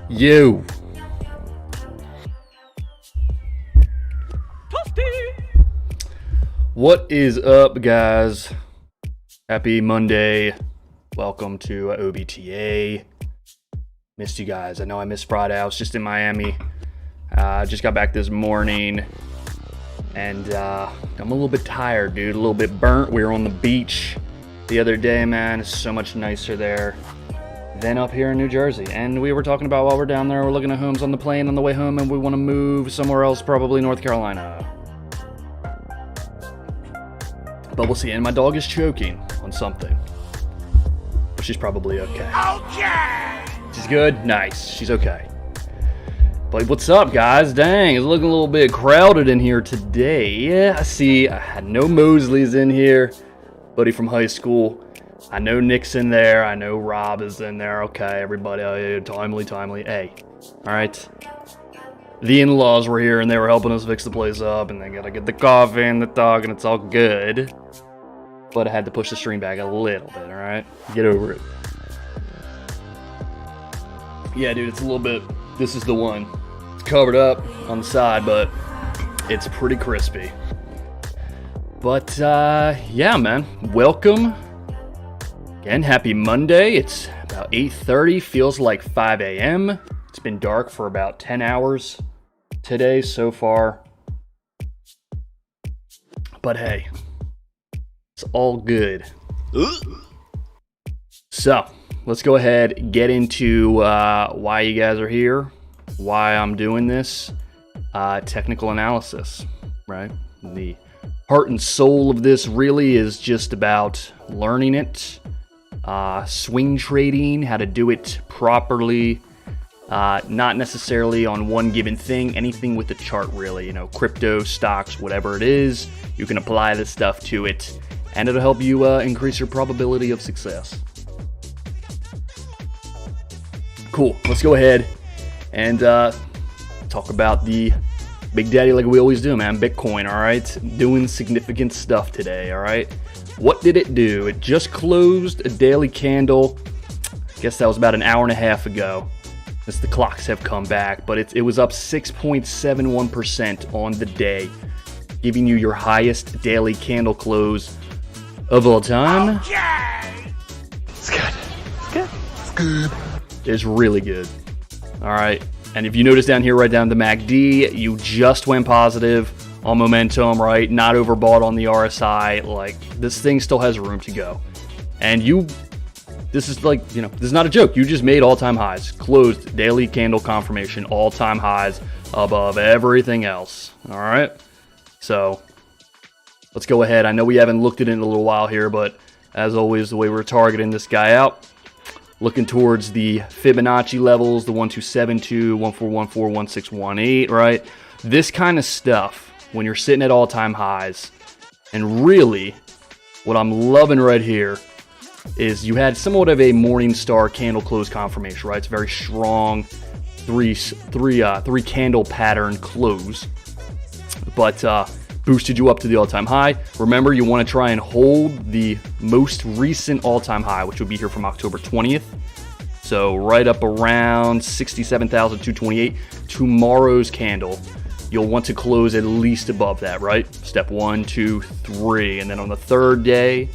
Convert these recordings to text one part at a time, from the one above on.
You. What is up, guys? Happy Monday. Welcome to Obe TA. Missed you guys. I know I missed Friday. I was just in Miami. Just got back this morning. And I'm a little bit tired, dude. A little bit burnt. We were on the beach the other day, man. It's so much nicer there than up here in New Jersey. And we were talking about while we're down there, we're looking at homes on the plane on the way home, and we want to move somewhere else, probably North Carolina. But we'll see. And my dog is choking on something. But she's probably okay. Okay! She's good? Nice. She's okay. But what's up, guys? Dang, it's looking a little bit crowded in here today. Yeah, I see. I had no Mosley's in here. Buddy from high school. I know Nick's in there. I know Rob is in there. Okay, everybody. Timely. Hey, all right. The in-laws were here, and they were helping us fix the place up, and they gotta get the coffee and the dog, and it's all good. but I had to push the stream back a little bit, all right? Get over it. Yeah, dude, it's a little bit, this is the one. It's covered up on the side, but it's pretty crispy. But, yeah, man, welcome. Again, happy Monday. It's about 8:30, feels like 5 a.m. It's been dark for about 10 hours today so far. But hey, it's all good. So, let's go ahead, get into why you guys are here, why I'm doing this. Technical analysis, right? The heart and soul of this really is just about learning it. Swing trading, how to do it properly, not necessarily on one given thing, anything with the chart really, crypto, stocks, whatever it is, you can apply this stuff to it, and it'll help you increase your probability of success. Cool, let's go ahead and talk about the Big Daddy like we always do, man, Bitcoin, all right? Doing significant stuff today, all right? What did it do? It just closed a daily candle. I guess that was about an hour and a half ago, as the clocks have come back. But it was up 6.71% on the day, giving you your highest daily candle close of all time. Okay. It's good. It's good. It's good. It's really good. All right. And if you notice down here, right down the MACD, you just went positive on momentum, right? Not overbought on the RSI. Like, this thing still has room to go. And this is like, this is not a joke. You just made all-time highs. Closed daily candle confirmation, all-time highs above everything else. All right? So, let's go ahead. I know we haven't looked at it in a little while here, but as always, the way we're targeting this guy out, looking towards the Fibonacci levels, the 1272, 1414, 1618, right? This kind of stuff, when you're sitting at all-time highs, and really, what I'm loving right here is you had somewhat of a Morningstar candle close confirmation, right? It's a very strong three candle pattern close, but boosted you up to the all-time high. Remember, you want to try and hold the most recent all-time high, which will be here from October 20th. So right up around 67,228. Tomorrow's candle, you'll want to close at least above that, right? Step 1, 2, 3. And then on the third day,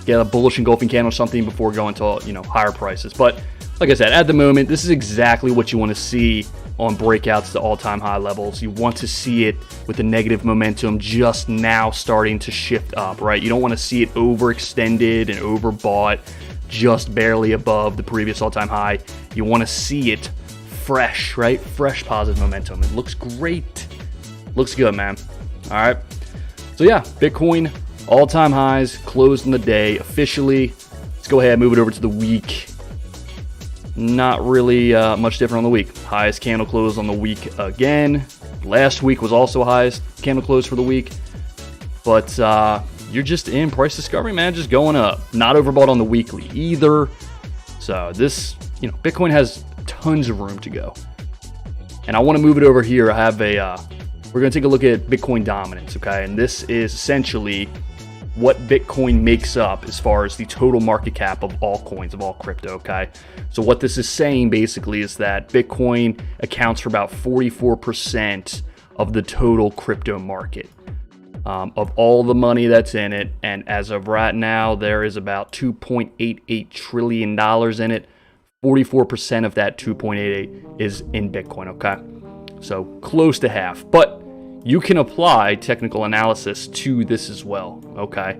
get a bullish engulfing candle or something before going to, higher prices. But like I said, at the moment, this is exactly what you want to see on breakouts to all-time high levels. You want to see it with the negative momentum just now starting to shift up, right? You don't want to see it overextended and overbought, just barely above the previous all-time high. You want to see it fresh, right? Fresh positive momentum. It looks great. Looks good, man. All right. So yeah, Bitcoin, all-time highs, closed in the day officially. Let's go ahead and move it over to the week. Not really much different on the week. Highest candle close on the week again. Last week was also highest candle close for the week. But you're just in price discovery, man, just going up. Not overbought on the weekly either. So this, Bitcoin has tons of room to go. And I want to move it over here. I have we're going to take a look at Bitcoin dominance, okay? And this is essentially what Bitcoin makes up as far as the total market cap of all coins, of all crypto, okay? So what this is saying basically is that Bitcoin accounts for about 44% of the total crypto market, of all the money that's in it. And as of right now, there is about $2.88 trillion in it. 44% of that 2.88 is in Bitcoin, okay? So close to half. But you can apply technical analysis to this as well, okay?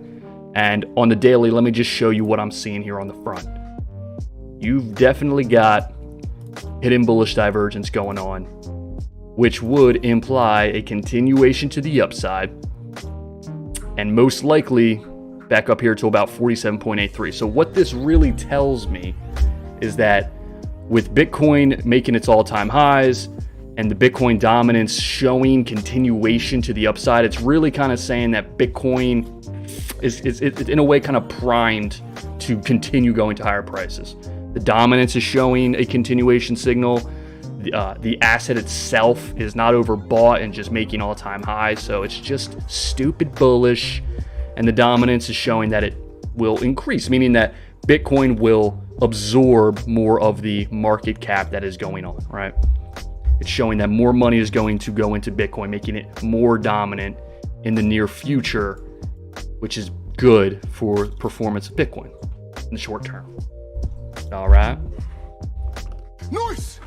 And on the daily, let me just show you what I'm seeing here on the front. You've definitely got hidden bullish divergence going on, which would imply a continuation to the upside, and most likely back up here to about 47.83. So what this really tells me is that with Bitcoin making its all-time highs, and the Bitcoin dominance showing continuation to the upside, it's really kind of saying that Bitcoin is in a way kind of primed to continue going to higher prices. The dominance is showing a continuation signal. The asset itself is not overbought and just making all-time highs, so it's just stupid bullish. and the dominance is showing that it will increase, meaning that Bitcoin will absorb more of the market cap that is going on, right? It's showing that more money is going to go into Bitcoin, making it more dominant in the near future, which is good for performance of Bitcoin in the short term. All right. Nice.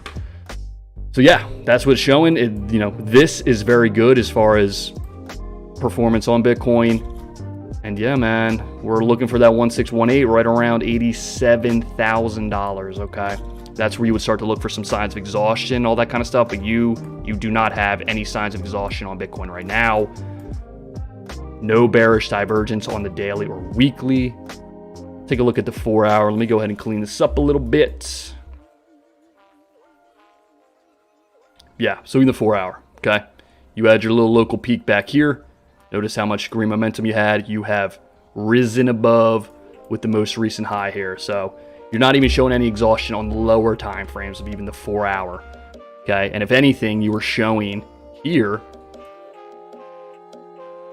So yeah, that's what's showing. This is very good as far as performance on Bitcoin. And yeah, man, we're looking for that 1618 right around $87,000. Okay, that's where you would start to look for some signs of exhaustion, all that kind of stuff. But you do not have any signs of exhaustion on Bitcoin right now. No bearish divergence on the daily or weekly. Take a look at the 4 hour. Let me go ahead and clean this up a little bit. Yeah, so in the 4 hour, okay, you had your little local peak back here. Notice how much green momentum you had. You have risen above with the most recent high here. So you're not even showing any exhaustion on the lower time frames of even the 4 hour. Okay, and if anything, you were showing here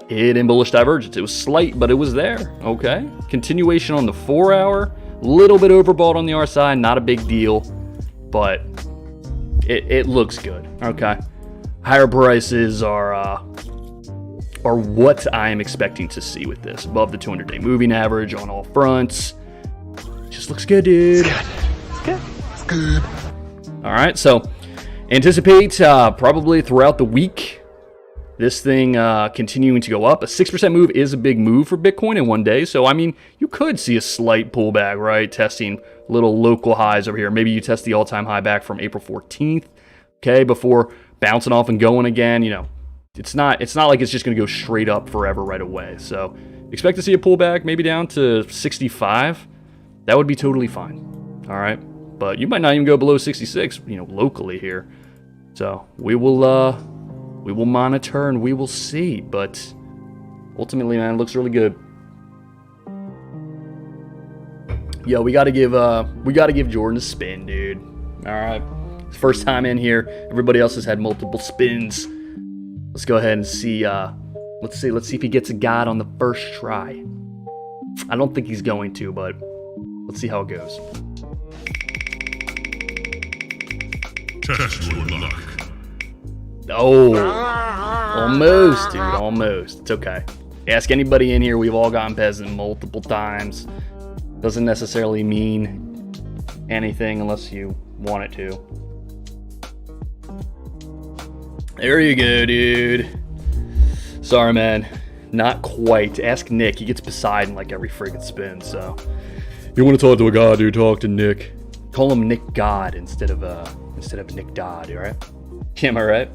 hidden bullish divergence. It was slight, but it was there. Okay, continuation on the 4 hour. Little bit overbought on the R side, not a big deal, but it looks good. Okay, higher prices are what I am expecting to see with this. Above the 200-day moving average on all fronts. Just looks good, dude. It's good. It's good. All right, so anticipate probably throughout the week this thing continuing to go up. A 6% move is a big move for Bitcoin in one day. So, I mean, you could see a slight pullback, right? Testing little local highs over here. Maybe you test the all-time high back from April 14th, okay, before bouncing off and going again, It's not like it's just going to go straight up forever right away. So expect to see a pullback maybe down to 65. That would be totally fine. All right. But you might not even go below 66, locally here. So we will monitor and we will see. But ultimately, man, it looks really good. Yo, we gotta give Jordan a spin, dude. All right. First time in here. Everybody else has had multiple spins. Let's go ahead and see. Let's see if he gets a guide on the first try. I don't think he's going to, but let's see how it goes. Test your luck. Oh, almost, dude, almost. It's okay. Ask anybody in here. We've all gotten peasant multiple times. Doesn't necessarily mean anything unless you want it to. There you go, dude. Sorry, man. Not quite. Ask Nick. He gets Poseidon like every friggin' spin, so. You want to talk to a god, dude? Talk to Nick. Call him Nick God instead of Nick Dodd, alright? Am I right?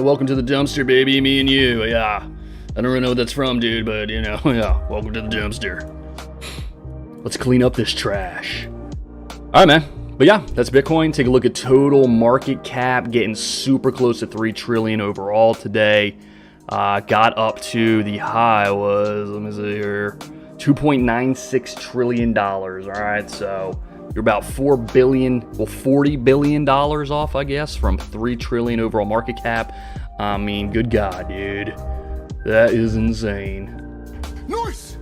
Welcome to the dumpster, baby. Me and you. Yeah. I don't really know what that's from, dude, but, yeah. Welcome to the dumpster. Let's clean up this trash. Alright, man. But yeah, that's Bitcoin. Take a look at total market cap, getting super close to 3 trillion overall today. Got up to the high was, let me see here, $2.96 trillion. All right, so you're about $40 billion off, I guess, from 3 trillion overall market cap. I mean, good God, dude, that is insane. Nice.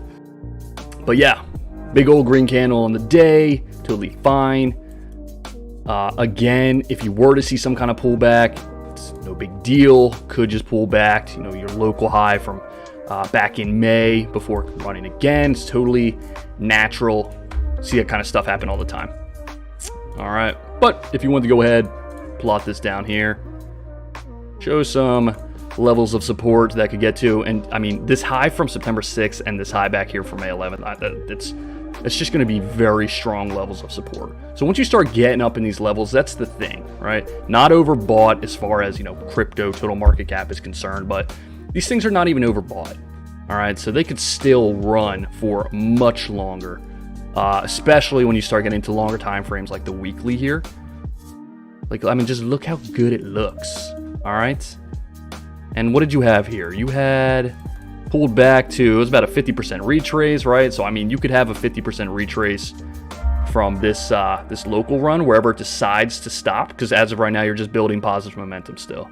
But yeah, big old green candle on the day, totally fine. Again, if you were to see some kind of pullback, it's no big deal. Could just pull back to, your local high from back in May before running again. It's totally natural. See that kind of stuff happen all the time. All right. But if you want to go ahead, plot this down here, show some levels of support that could get to. And I mean, this high from September 6th and this high back here from May 11th, it's just going to be very strong levels of support. So once you start getting up in these levels, that's the thing, right? Not overbought as far as, crypto total market cap is concerned, but these things are not even overbought. All right, so they could still run for much longer, especially when you start getting into longer time frames like the weekly here. Just look how good it looks. All right. And what did you have here? You had pulled back to, it was about a 50% retrace, right? So, you could have a 50% retrace from this this local run wherever it decides to stop, because as of right now, you're just building positive momentum still.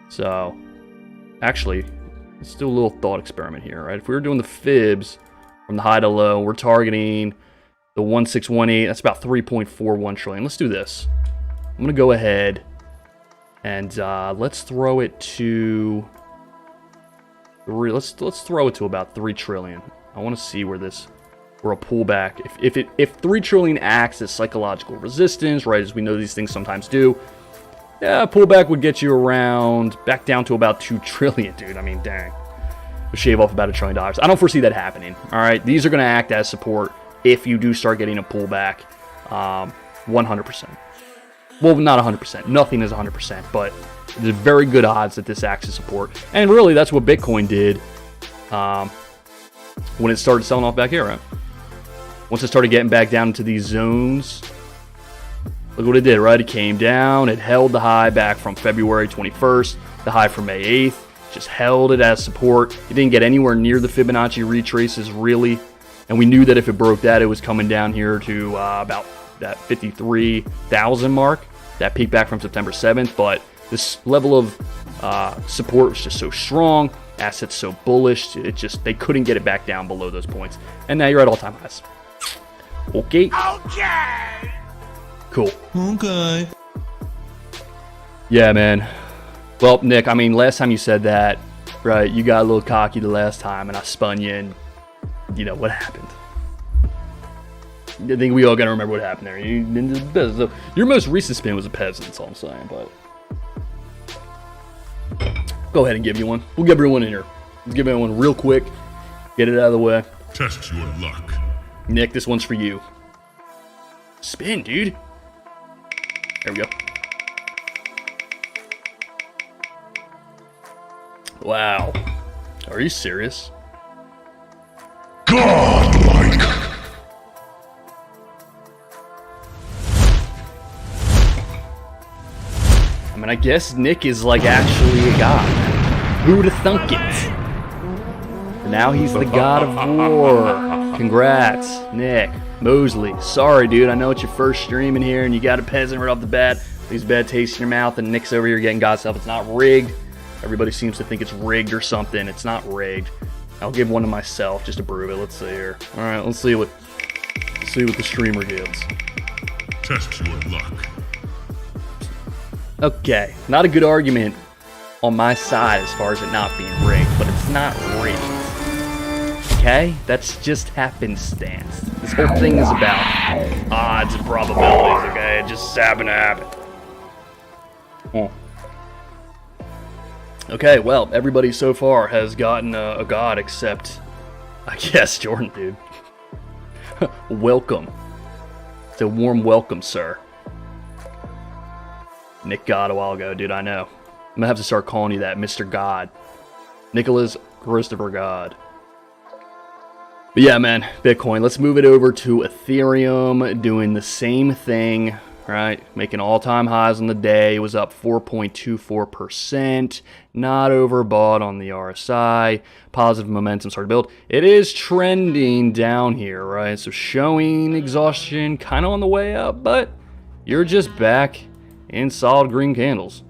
So, actually, let's do a little thought experiment here, right? If we were doing the fibs from the high to low, we're targeting the 1618. That's about 3.41 trillion. Let's do this. I'm going to go ahead and let's throw it to... Let's throw it to about 3 trillion. I want to see where this... Or a pullback. If 3 trillion acts as psychological resistance, right, as we know these things sometimes do, yeah, a pullback would get you around, back down to about 2 trillion, dude. I mean, dang. We'll shave off about $1 trillion. I don't foresee that happening, all right? These are going to act as support if you do start getting a pullback, 100%. Well, not 100%. Nothing is 100%, but there's very good odds that this acts as support. And really, that's what Bitcoin did when it started selling off back here, right? Once it started getting back down into these zones, look what it did, right? It came down, it held the high back from February 21st, the high from May 8th, just held it as support. It didn't get anywhere near the Fibonacci retraces, really. And we knew that if it broke that, it was coming down here to about that 53,000 mark, that peak back from September 7th. But this level of support was just so strong, assets so bullish, they couldn't get it back down below those points. And now you're at all-time highs. Okay. Cool. Okay. Yeah, man. Well, Nick, I mean, last time you said that, right, you got a little cocky the last time, and I spun you, and, you know, what happened? I think we all got to remember what happened there. Your most recent spin was a peasant, that's all I'm saying, but... Go ahead and give you one. We'll give everyone in here. Let's give everyone real quick. Get it out of the way. Test your luck. Nick, this one's for you. Spin, dude. There we go. Wow. Are you serious? Godlike. I mean, I guess Nick is like actually a god. Who'd have thunk it? And now he's the god of war. Congrats, Nick. Mosley. Sorry, dude. I know it's your first stream in here and you got a peasant right off the bat. Leaves bad taste in your mouth and Nick's over here getting god stuff. It's not rigged. Everybody seems to think it's rigged or something. It's not rigged. I'll give one to myself just to prove it. Let's see here. All right, let's see what the streamer gives. Test your luck. Okay, not a good argument on my side as far as it not being rigged, but it's not rigged. Okay, that's just happenstance. This whole thing is about odds and probabilities. Okay, it just happened to happen. Okay, well, everybody so far has gotten a god except, I guess, Jordan, dude. Welcome. It's a warm welcome, sir. Nick God a while ago, dude, I know. I'm gonna have to start calling you that, Mr. God. Nicholas Christopher God. But yeah, man, Bitcoin. Let's move it over to Ethereum, doing the same thing, right? Making all-time highs on the day. It was up 4.24%. Not overbought on the RSI. Positive momentum started to build. It is trending down here, right? So showing exhaustion, kind of on the way up, but you're just back in solid green candles.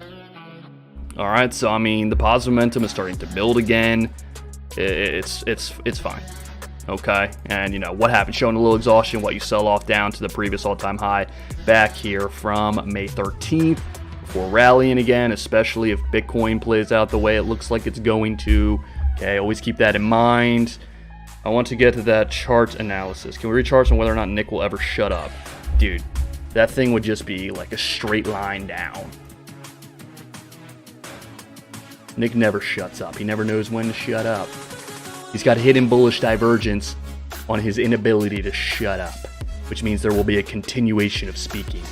All right, so I mean, the positive momentum is starting to build again. It's fine. Okay, and you know what happened, showing a little exhaustion, what you sell off down to the previous all-time high back here from May 13th before rallying again, especially if Bitcoin plays out the way it looks like it's going to. Okay, always keep that in mind. I want to get to that chart analysis. Can we recharge on whether or not Nick will ever shut up? Dude, that thing would just be like a straight line down. Nick never shuts up. He never knows when to shut up. He's got hidden bullish divergence on his inability to shut up, which means there will be a continuation of speaking.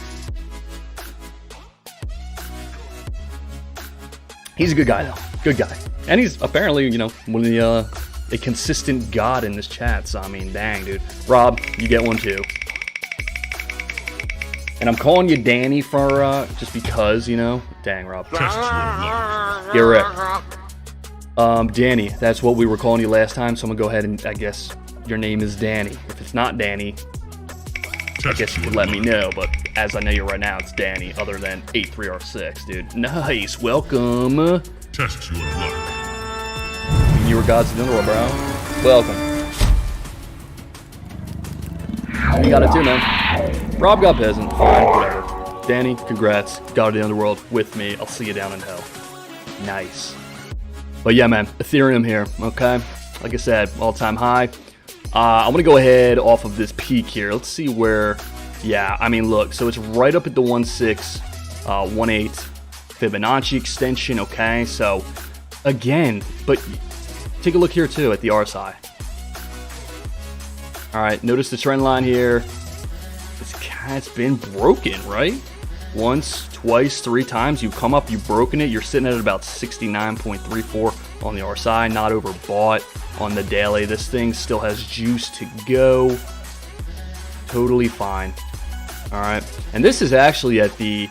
He's a good guy, though. Good guy. And he's apparently, you know, one of the, a consistent god in this chat. So, I mean, dang, dude. Rob, you get one, too. And I'm calling you Danny for, just because, you know. Dang, Rob. Get wrecked. Danny, that's what we were calling you last time, so I'm gonna go ahead and I guess your name is Danny. If it's not Danny, I guess you could let me know, but as I know you right now, it's Danny, other than 83R6, dude. Nice, welcome. Test your luck. You were God's Mineral, bro. Welcome. You got it too, man. Rob got peasant. Fine, whatever. Danny, congrats. God of the Underworld with me. I'll see you down in hell. Nice. But yeah, man. Ethereum here, okay? Like I said, all-time high. I'm going to go ahead off of this peak here. Let's see where... Yeah, I mean, look. So it's right up at the 1.618 Fibonacci extension, okay? So, again, but take a look here, too, at the RSI. All right, notice the trend line here. It's been broken, right? Once, twice, 3 times. You've come up, you've broken it. You're sitting at about 69.34 on the RSI, not overbought on the daily. This thing still has juice to go. Totally fine. All right, and this is actually at the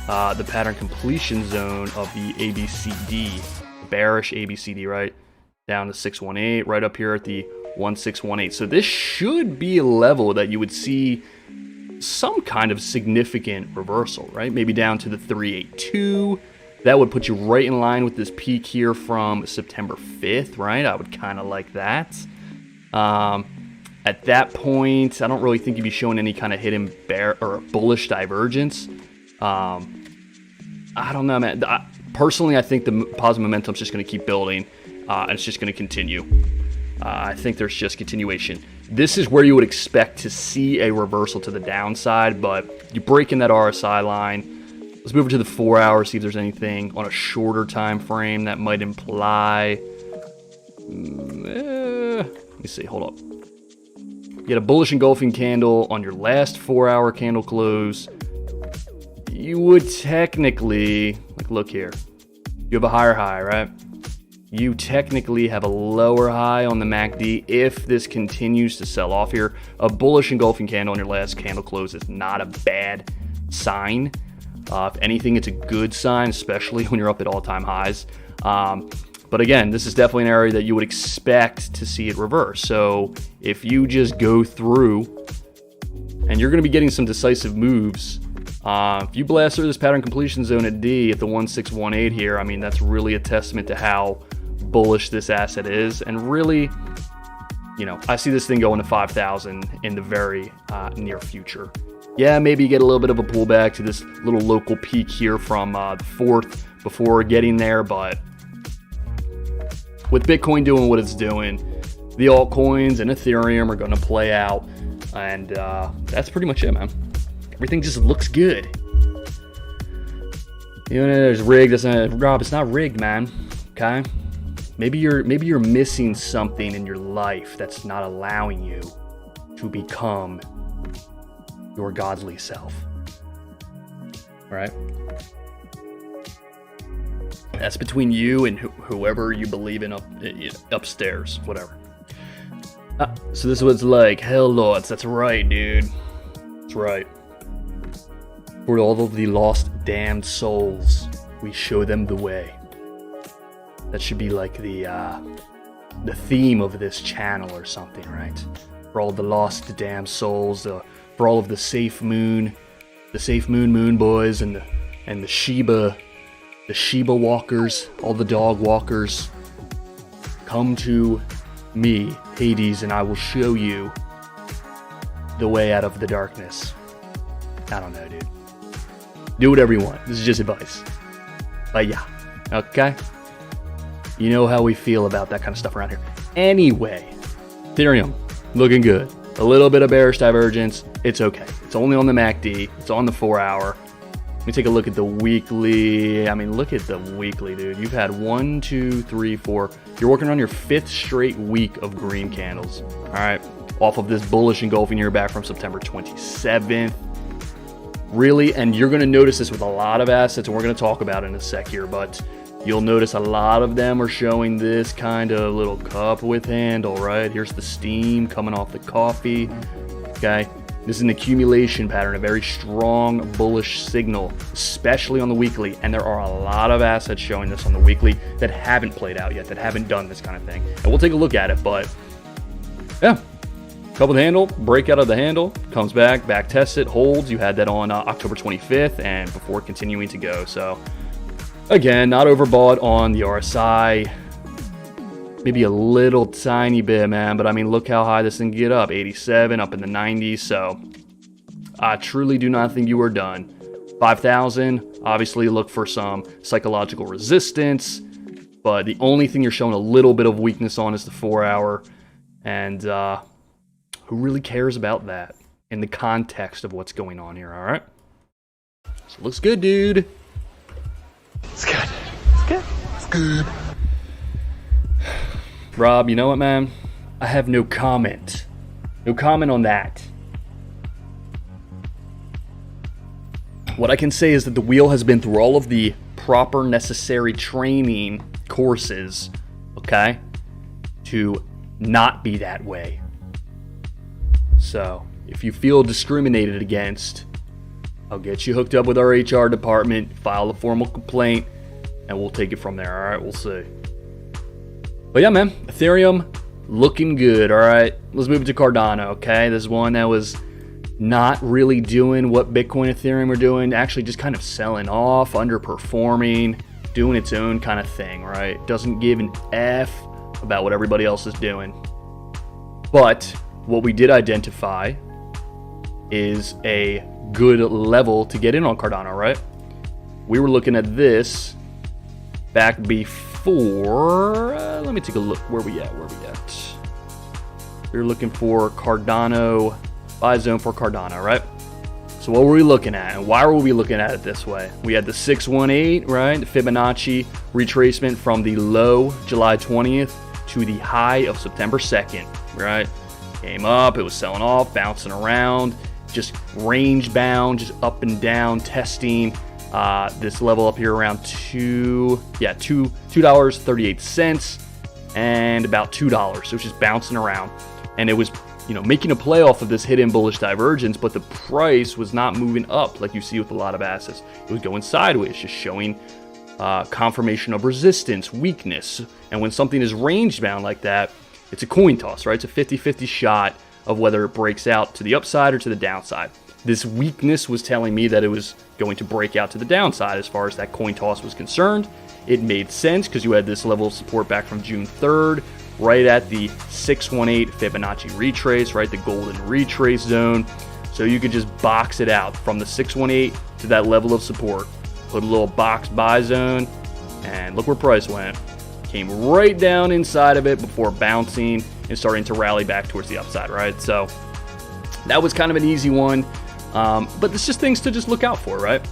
pattern completion zone of the ABCD, bearish ABCD, right? Down to 618, right up here at the 1618. So this should be a level that you would see some kind of significant reversal, right? Maybe down to the 382. That would put you right in line with this peak here from September 5th, right? I would kind of like that. At that point, I don't really think you'd be showing any kind of hidden bear or bullish divergence. I don't know, man. Personally, I think the positive momentum is just going to keep building, and it's just going to continue. I think there's just continuation. This is where you would expect to see a reversal to the downside, but you break in that RSI line. Let's move it to the 4 hours, see if there's anything on a shorter time frame that might imply... let me see, hold up. You get a bullish engulfing candle on your last 4-hour candle close. You would technically, like, look here. You have a higher high, right? You technically have a lower high on the MACD if this continues to sell off here. A bullish engulfing candle on your last candle close is not a bad sign. If anything, it's a good sign, especially when you're up at all-time highs. But again, this is definitely an area that you would expect to see it reverse. So if you just go through, and you're going to be getting some decisive moves, if you blast through this pattern completion zone at D at the 1618 here, I mean, that's really a testament to how bullish this asset is. And really, you know, I see this thing going to 5,000 in the very near future. Yeah, maybe you get a little bit of a pullback to this little local peak here from the 4th before getting there, but with Bitcoin doing what it's doing, the altcoins and Ethereum are going to play out, and that's pretty much it, man. Everything just looks good. You know, there's rigged. Rob, it's not rigged, man. Okay, maybe you're missing something in your life that's not allowing you to become your godly self. All right. That's between you and whoever you believe in upstairs, whatever. So this is what it's like. Hell Lords, that's right, dude. That's right. For all of the lost, damned souls, we show them the way. That should be like the theme of this channel or something, right? For all the lost, damned souls, for all of the safe moon boys, and the Shiba. The Shiba walkers, all the dog walkers, come to me, Hades, and I will show you the way out of the darkness. I don't know, dude. Do whatever you want. This is just advice. But yeah, okay? You know how we feel about that kind of stuff around here. Anyway, Ethereum, looking good. A little bit of bearish divergence. It's okay. It's only on the MACD. It's on the 4-hour. Let me take a look at the weekly. I mean, look at the weekly, dude. You've had 1, 2, 3, 4. You're working on your 5th straight week of green candles. All right. Off of this bullish engulfing year back from September 27th. Really, and you're going to notice this with a lot of assets, and we're going to talk about it in a sec here, but you'll notice a lot of them are showing this kind of little cup with handle, right? Here's the steam coming off the coffee. Okay. This is an accumulation pattern, a very strong bullish signal, especially on the weekly. And there are a lot of assets showing this on the weekly that haven't played out yet, that haven't done this kind of thing. And we'll take a look at it, but yeah. Cup with handle, break out of the handle, comes back tests it, holds. You had that on October 25th and before continuing to go. So again, not overbought on the RSI. maybe a little tiny bit, man. But I mean, look how high this thing can get up. 87, up in the 90s. So I truly do not think you are done. 5,000, obviously look for some psychological resistance. But the only thing you're showing a little bit of weakness on is the 4 hour. And who really cares about that in the context of what's going on here, all right? So looks good, dude. It's good. It's good. It's good. Rob, you know what, man? I have no comment. No comment on that. What I can say is that the wheel has been through all of the proper necessary training courses, okay, to not be that way. So, if you feel discriminated against, I'll get you hooked up with our HR department, file a formal complaint, and we'll take it from there, all right? We'll see. But yeah, man, Ethereum looking good, all right? Let's move to Cardano, okay? This is one that was not really doing what Bitcoin, Ethereum are doing, actually just kind of selling off, underperforming, doing its own kind of thing, right? Doesn't give an F about what everybody else is doing. But what we did identify is a good level to get in on Cardano, right? We were looking at this back before, let me take a look, where we at? We were looking for Cardano, buy zone for Cardano, right? So what were we looking at, and why were we looking at it this way? We had the 618, right? The Fibonacci retracement from the low July 20th to the high of September 2nd, right? Came up, it was selling off, bouncing around, just range bound, just up and down, testing this level up here around $2.38 and about $2. So it was just bouncing around, and it was, you know, making a play off of this hidden bullish divergence, but the price was not moving up like you see with a lot of assets. It was going sideways, just showing confirmation of resistance, weakness. And when something is range bound like that, it's a coin toss, right? It's a 50-50 shot of whether it breaks out to the upside or to the downside. This weakness was telling me that it was going to break out to the downside as far as that coin toss was concerned. It made sense because you had this level of support back from June 3rd, right at the 618 Fibonacci retrace, right? The golden retrace zone. So you could just box it out from the 618 to that level of support. Put a little box buy zone, and look where price went. Came right down inside of it before bouncing and starting to rally back towards the upside, right? So that was kind of an easy one. But it's just things to just look out for, right?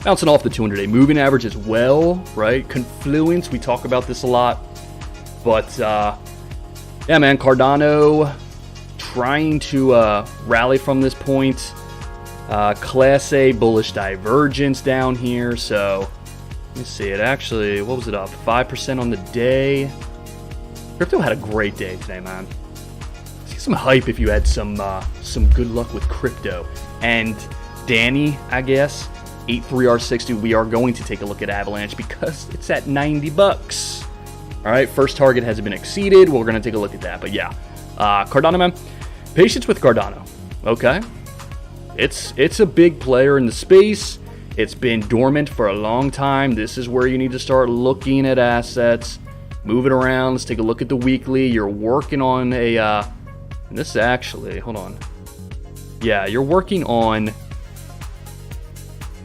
Bouncing off the 200-day moving average as well, right? Confluence, we talk about this a lot. But, yeah, man, Cardano trying to rally from this point. Class A bullish divergence down here. So, let me see. It actually, what was it up? 5% on the day. Crypto had a great day today, man. See some hype if you had some good luck with crypto. And Danny, I guess, 83R60, we are going to take a look at Avalanche because it's at $90. All right, first target has been exceeded. We're going to take a look at that. But yeah, Cardano, man, patience with Cardano. Okay, it's a big player in the space. It's been dormant for a long time. This is where you need to start looking at assets, move it around. Let's take a look at the weekly. You're working on a, and this is actually, hold on. Yeah, you're working on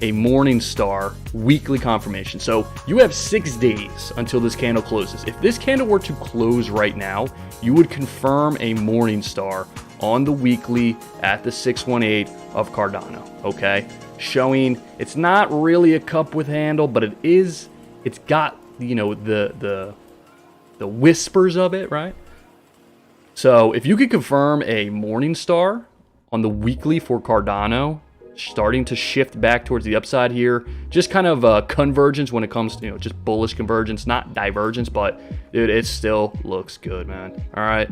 a Morningstar weekly confirmation. So you have 6 days until this candle closes. If this candle were to close right now, you would confirm a Morningstar on the weekly at the 618 of Cardano, okay? Showing it's not really a cup with handle, but it's got, you know, the whispers of it, right? So if you could confirm a Morningstar on the weekly for Cardano, starting to shift back towards the upside here, just kind of convergence when it comes to, you know, just bullish convergence, not divergence, but dude, it still looks good, man. All right.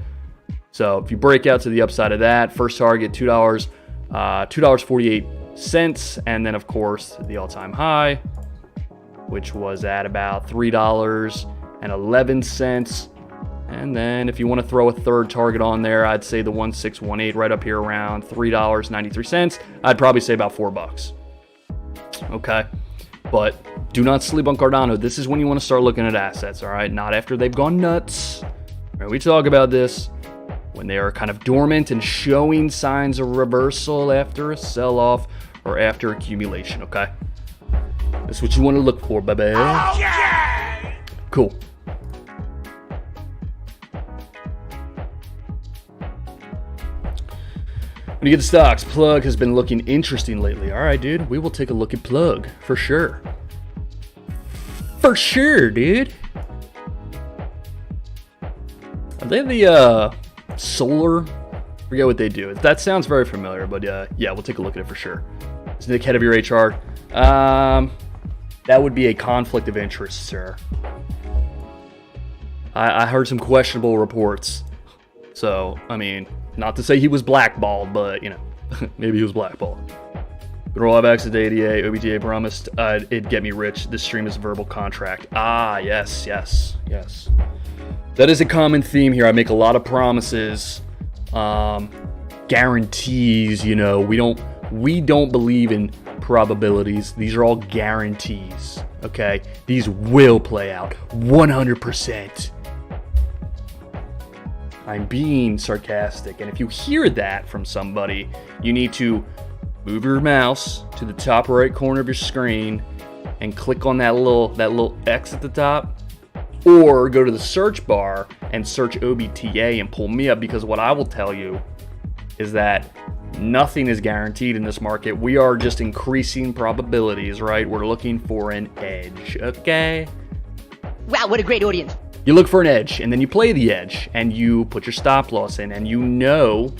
So if you break out to the upside of that, first target $2.48, and then of course the all-time high, which was at about $3.11. And then if you want to throw a third target on there, I'd say the 1618 right up here around $3.93. I'd probably say about $4. Okay. But do not sleep on Cardano. This is when you want to start looking at assets, all right? Not after they've gone nuts. Right, we talk about this when they are kind of dormant and showing signs of reversal after a sell-off or after accumulation, okay? That's what you want to look for, baby. Okay. Cool. When you get the stocks, Plug has been looking interesting lately. All right, dude, we will take a look at Plug for sure. For sure, dude. Are they the solar? I forget what they do. That sounds very familiar, but yeah, we'll take a look at it for sure. Is Nick head of your HR? That would be a conflict of interest, sir. I heard some questionable reports. So, I mean, not to say he was blackballed, but, you know, maybe he was blackballed. Good roll access to ADA. Obe TA promised it'd get me rich. This stream is a verbal contract. Ah, yes. That is a common theme here. I make a lot of promises, guarantees, you know. We don't believe in probabilities. These are all guarantees, okay? These will play out 100%. I'm being sarcastic, and if you hear that from somebody, you need to move your mouse to the top right corner of your screen and click on that little X at the top, or go to the search bar and search Obe TA and pull me up, because what I will tell you is that nothing is guaranteed in this market. We are just increasing probabilities, right? We're looking for an edge, okay? Wow, what a great audience. You look for an edge, and then you play the edge, and you put your stop loss in, and you know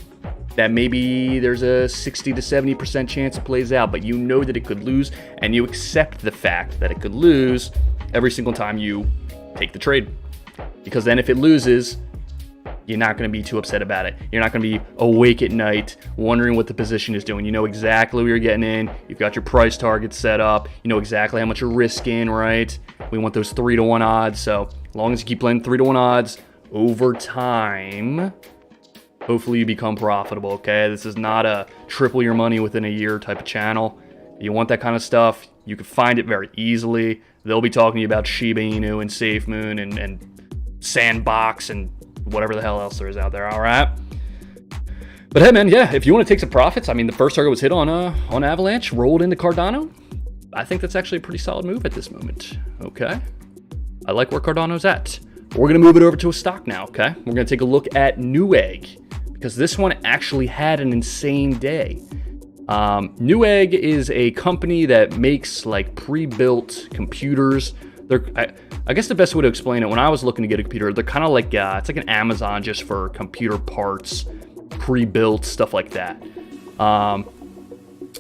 that maybe there's a 60 to 70% chance it plays out, but you know that it could lose, and you accept the fact that it could lose every single time you take the trade. Because then if it loses, you're not going to be too upset about it. You're not going to be awake at night wondering what the position is doing. You know exactly what you're getting in. You've got your price target set up. You know exactly how much you're risking, right? We want those 3-to-1 odds. So as long as you keep playing 3-to-1 odds over time, hopefully you become profitable, okay? This is not a triple your money within a year type of channel. If you want that kind of stuff, you can find it very easily. They'll be talking to you about Shiba Inu and SafeMoon and Sandbox and whatever the hell else there is out there, all right? But hey, man, yeah, if you want to take some profits, I mean, the first target was hit on Avalanche, rolled into Cardano. I think that's actually a pretty solid move at this moment, okay? I like where Cardano's at. We're going to move it over to a stock now, okay? We're going to take a look at Newegg, because this one actually had an insane day. Newegg is a company that makes like pre-built computers. I guess the best way to explain it, when I was looking to get a computer, they're kind of like, it's like an Amazon just for computer parts, pre-built, stuff like that.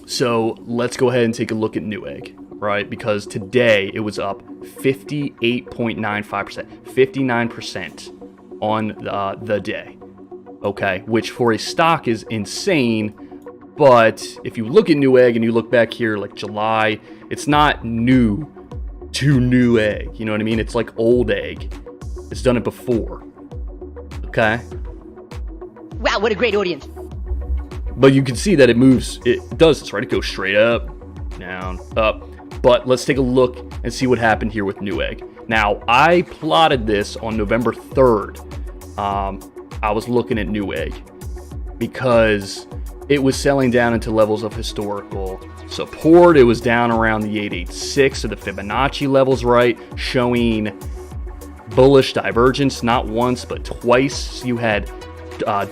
So let's go ahead and take a look at Newegg, right? Because today it was up 58.95%, 59% on the day, okay? Which for a stock is insane. But if you look at Newegg and you look back here like July, it's not new to Newegg. You know what I mean? It's like old egg. It's done it before. Okay? Wow, what a great audience. But you can see that it moves. It does this, right? It goes straight up, down, up. But let's take a look and see what happened here with Newegg. Now, I plotted this on November 3rd. I was looking at Newegg because it was selling down into levels of historical support. It was down around the 886, so the Fibonacci levels, right, showing bullish divergence, not once but twice. You had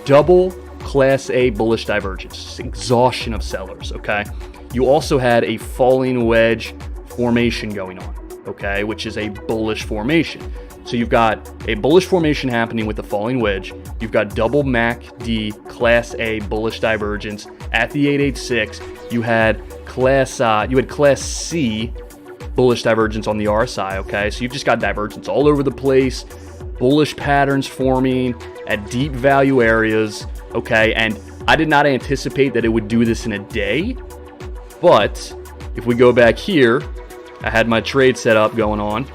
double Class A bullish divergence, exhaustion of sellers, okay? You also had a falling wedge formation going on, okay, which is a bullish formation. So you've got a bullish formation happening with the falling wedge. You've got double MACD Class A bullish divergence at the 886. You had Class C bullish divergence on the RSI. Okay, so you've just got divergence all over the place. Bullish patterns forming at deep value areas. Okay, and I did not anticipate that it would do this in a day. But if we go back here, I had my trade set up going on.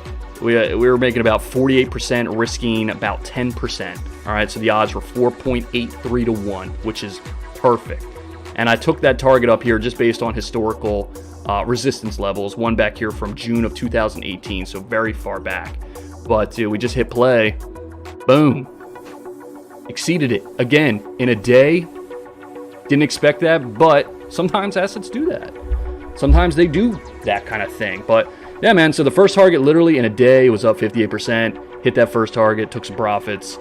We were making about 48%, risking about 10%. All right, so the odds were 4.83 to 1, which is perfect. And I took that target up here just based on historical resistance levels, one back here from June of 2018, so very far back. But we just hit play. Boom. exceeded it again in a day. Didn't expect that, but sometimes assets do that. Sometimes they do that kind of thing. But yeah, man, so the first target literally in a day was up 58%. Hit that first target, took some profits.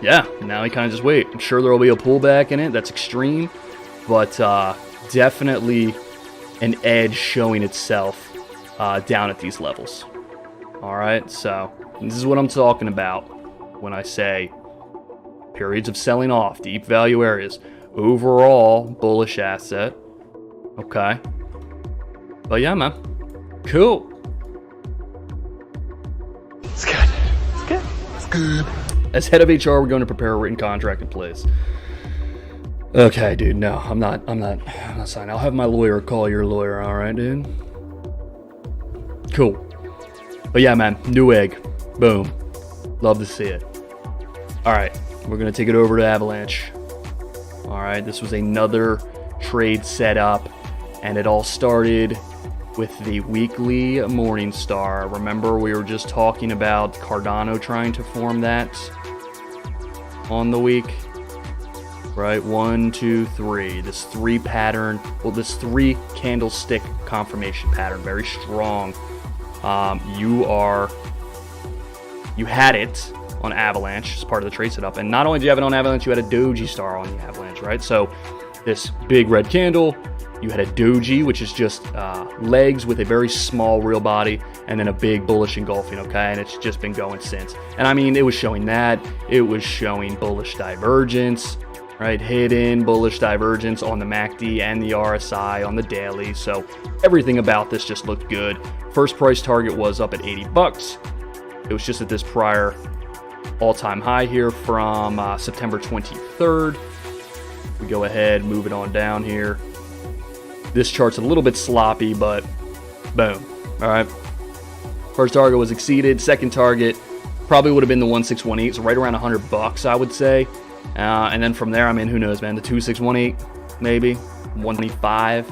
Yeah, now you kind of just wait. I'm sure there will be a pullback in it. That's extreme, but definitely an edge showing itself down at these levels. All right, so this is what I'm talking about when I say periods of selling off, deep value areas, overall bullish asset. Okay, but yeah, man, cool. It's good. It's good. It's good. As head of HR, we're going to prepare a written contract in place. Okay, dude. No, I'm not signing. I'll have my lawyer call your lawyer. All right, dude. Cool. But yeah, man. New egg. Boom. Love to see it. All right. We're going to take it over to Avalanche. All right. This was another trade setup, and it all started with the weekly Morningstar. Remember, we were just talking about Cardano trying to form that on the week, right? 1, 2, 3. This 3 pattern, well, this 3 candlestick confirmation pattern, very strong. You had it on Avalanche as part of the trade setup, and not only do you have it on Avalanche, you had a Doji star on the Avalanche, right? So this big red candle. You had a doji, which is just legs with a very small real body, and then a big bullish engulfing, okay? And it's just been going since. And I mean, it was showing that. It was showing bullish divergence, right? Hidden bullish divergence on the MACD and the RSI on the daily. So everything about this just looked good. First price target was up at 80 bucks. It was just at this prior all-time high here from September 23rd. We go ahead, move it on down here. This chart's a little bit sloppy, but boom. All right. First target was exceeded. Second target probably would have been the 1618, so right around 100 bucks, I would say. And then from there, I mean, who knows, man? The 2618, maybe 125.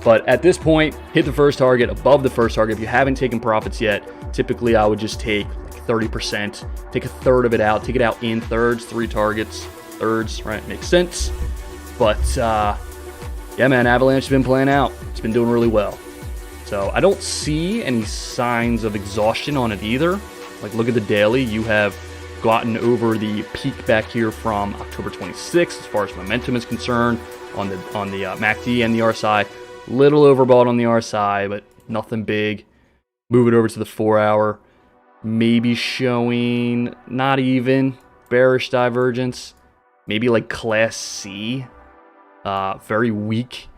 But at this point, hit the first target, above the first target. If you haven't taken profits yet, typically I would just take like 30%, take a third of it out, take it out in thirds, 3 targets, thirds, right? Makes sense. But yeah, man, Avalanche has been playing out. It's been doing really well. So I don't see any signs of exhaustion on it either. Like, look at the daily. You have gotten over the peak back here from October 26th as far as momentum is concerned on the MACD and the RSI. Little overbought on the RSI, but nothing big. Move it over to the 4-hour. Maybe showing not even bearish divergence. Maybe like Class C. Very weak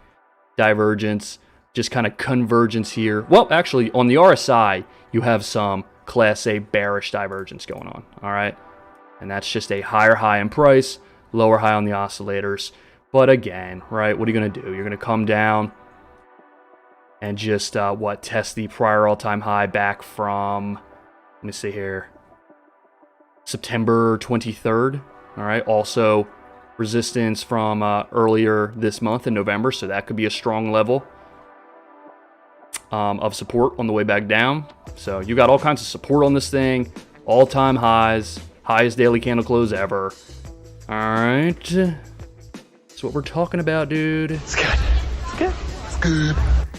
divergence, just kind of convergence here. Well, actually, on the RSI, you have some Class A bearish divergence going on, all right? And that's just a higher high in price, lower high on the oscillators. But again, right, what are you going to do? You're going to come down and just, test the prior all-time high back from, let me see here, September 23rd, all right? Also, resistance from earlier this month in November, so that could be a strong level of support on the way back down. So you got all kinds of support on this thing, all-time highs, highest daily candle close ever. All right, that's what we're talking about, dude. It's good. It's good. It's good.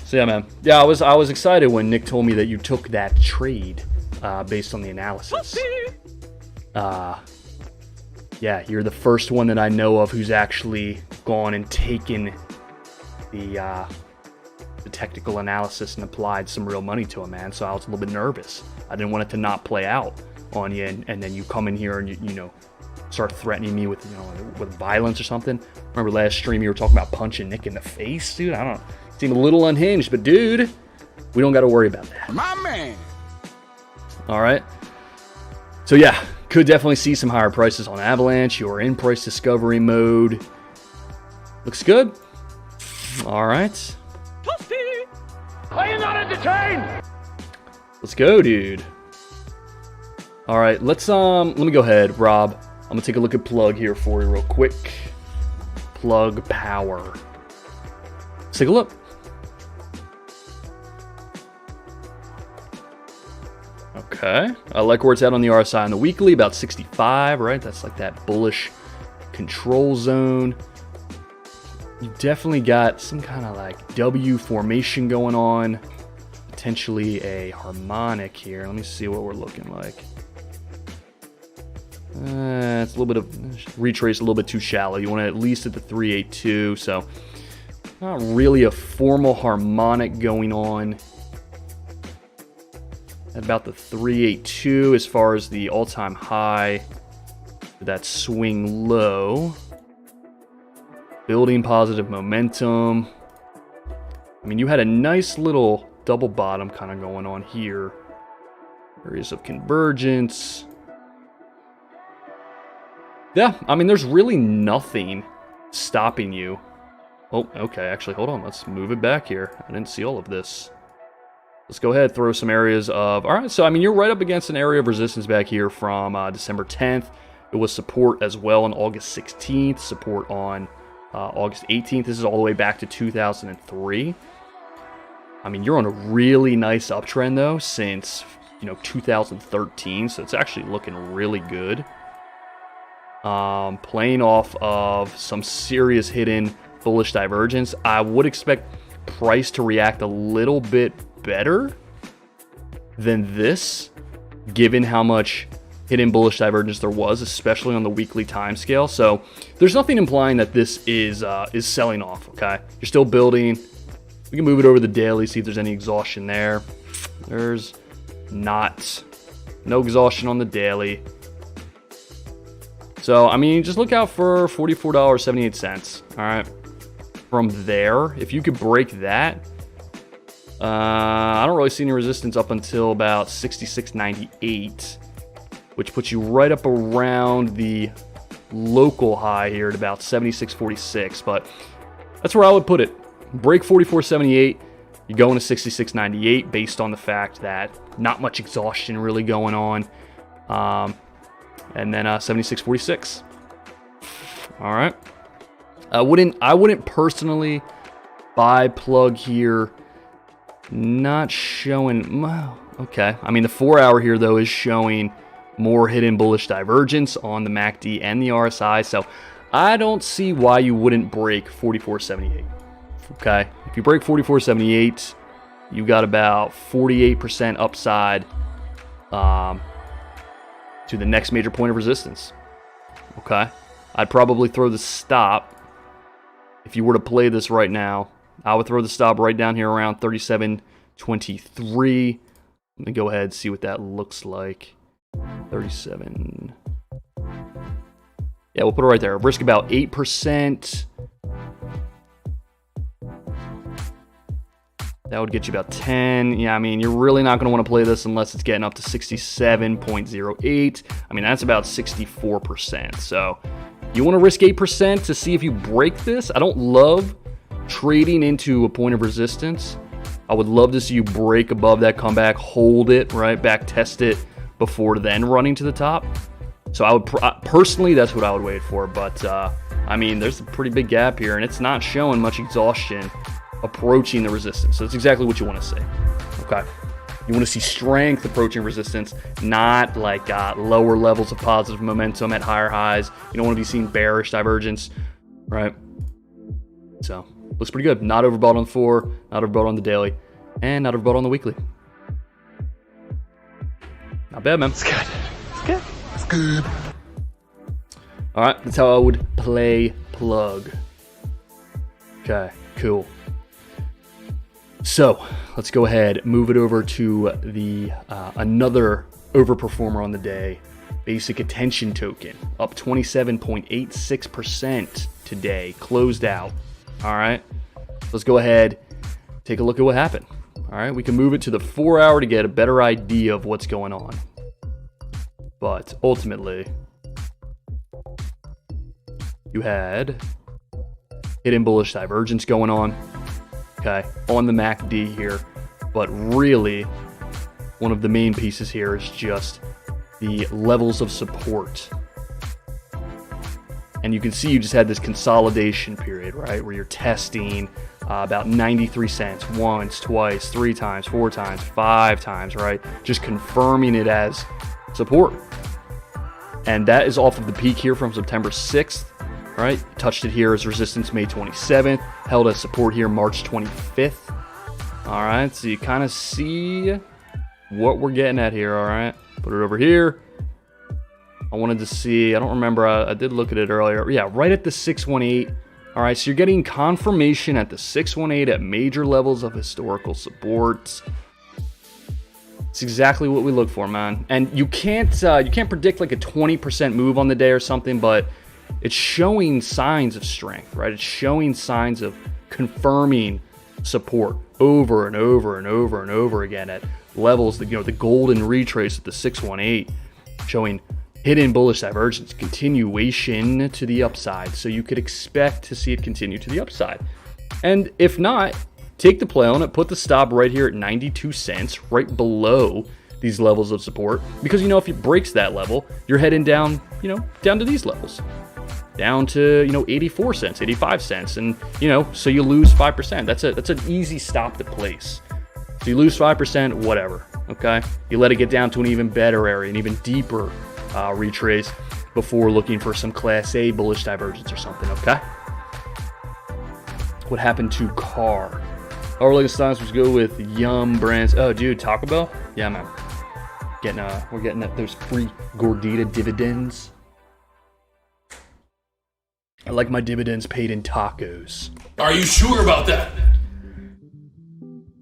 So yeah, man. Yeah, I was excited when Nick told me that you took that trade based on the analysis. Yeah, you're the first one that I know of who's actually gone and taken the technical analysis and applied some real money to it, man. So I was a little bit nervous. I didn't want it to not play out on you, and then you come in here and you start threatening me with with violence or something. Remember last stream you were talking about punching Nick in the face, dude? I don't know. Seemed a little unhinged, but dude, we don't got to worry about that. My man. All right. So yeah, could definitely see some higher prices on Avalanche. You're in price discovery mode. Looks good. All right. Are you not entertained? Let's go, dude. All right, let me go ahead, Rob. I'm gonna take a look at plug here for you real quick. Plug power. Let's take a look. Okay, I like where it's at on the RSI on the weekly, about 65, right? That's like that bullish control zone. You definitely got some kind of like W formation going on, potentially a harmonic here. Let me see what we're looking like. It's a little bit of retrace, a little bit too shallow. You want to at least at the 382, so not really a formal harmonic going on. At about the 382 as far as the all-time high, that swing low. Building positive momentum. I mean, you had a nice little double bottom kind of going on here. Areas of convergence. Yeah, I mean, there's really nothing stopping you. Oh, okay, actually, hold on. Let's move it back here. I didn't see all of this. Let's go ahead, throw some areas of... All right, so, I mean, you're right up against an area of resistance back here from December 10th. It was support as well on August 16th, support on August 18th. This is all the way back to 2003. I mean, you're on a really nice uptrend, though, since, 2013, so it's actually looking really good. Playing off of some serious hidden bullish divergence. I would expect price to react a little bit better than this, given how much hidden bullish divergence there was, especially on the weekly time scale. So there's nothing implying that this is selling off. Okay, you're still building. We can move it over the daily, see if there's any exhaustion there. There's not. No exhaustion on the daily. So, I mean, just look out for $44.78. All right. From there, if you could break that, I don't really see any resistance up until about 66.98, which puts you right up around the local high here at about 76.46. But that's where I would put it. Break 44.78, you go into 66.98 based on the fact that not much exhaustion really going on. And then 76.46. All right. I wouldn't personally buy plug here. Not showing. Okay. I mean, the 4-hour here though is showing more hidden bullish divergence on the MACD and the RSI. So I don't see why you wouldn't break 44.78. Okay. If you break 44.78, you got about 48% upside. To the next major point of resistance. Okay, I'd probably throw the stop. If you were to play this right now, I would throw the stop right down here around 37.23. Let me go ahead and see what that looks like. 37. Yeah, we'll put it right there. Risk about 8%. That would get you about 10. Yeah, I mean, you're really not going to want to play this unless it's getting up to 67.08. I mean, that's about 64%. So you want to risk 8% to see if you break this. I don't love trading into a point of resistance. I would love to see you break above that comeback, hold it, right, back test it before then running to the top. So I would personally, that's what I would wait for. But I mean, there's a pretty big gap here, and it's not showing much exhaustion approaching the resistance. So that's exactly what you want to see. Okay, you want to see strength approaching resistance, not like lower levels of positive momentum at higher highs. You don't want to be seeing bearish divergence, right? So looks pretty good. Not overbought on the 4, not overbought on the daily, and not overbought on the weekly. Not bad, man. It's good. It's good. It's good. All right, that's how I would play plug. Okay, cool. So let's go ahead, move it over to the another overperformer on the day, basic attention token, up 27.86% today, closed out. All right, let's go ahead, take a look at what happened. All right, we can move it to the 4-hour to get a better idea of what's going on. But ultimately, you had hidden bullish divergence going on. Okay, on the MACD here, but really one of the main pieces here is just the levels of support. And you can see you just had this consolidation period, right, where you're testing about 93 cents once, twice, 3 times, 4 times, 5 times, right? Just confirming it as support. And that is off of the peak here from September 6th, right? Touched it here as resistance May 27th, held as support here March 25th. All right, so you kind of see what we're getting at here, all right? Put it over here. I wanted to see, I don't remember, I did look at it earlier. Yeah, right at the 618. All right, so you're getting confirmation at the 618 at major levels of historical support. It's exactly what we look for, man. And you can't predict like a 20% move on the day or something, but it's showing signs of strength, right? It's showing signs of confirming support over and over and over and over again at levels that, the golden retrace at the 618, showing hidden bullish divergence, continuation to the upside. So you could expect to see it continue to the upside. And if not, take the play on it, put the stop right here at 92 cents, right below these levels of support. Because, if it breaks that level, you're heading down, down to these levels. Down to, 84 cents, 85 cents. And, so you lose 5%. That's an easy stop to place. So you lose 5%, whatever, okay? You let it get down to an even better area, an even deeper retrace before looking for some Class A bullish divergence or something, okay? What happened to CAR? Our latest stocks was go with Yum Brands. Oh, dude, Taco Bell? Yeah, man. We're getting those free gordita dividends. I like my dividends paid in tacos. Are you sure about that?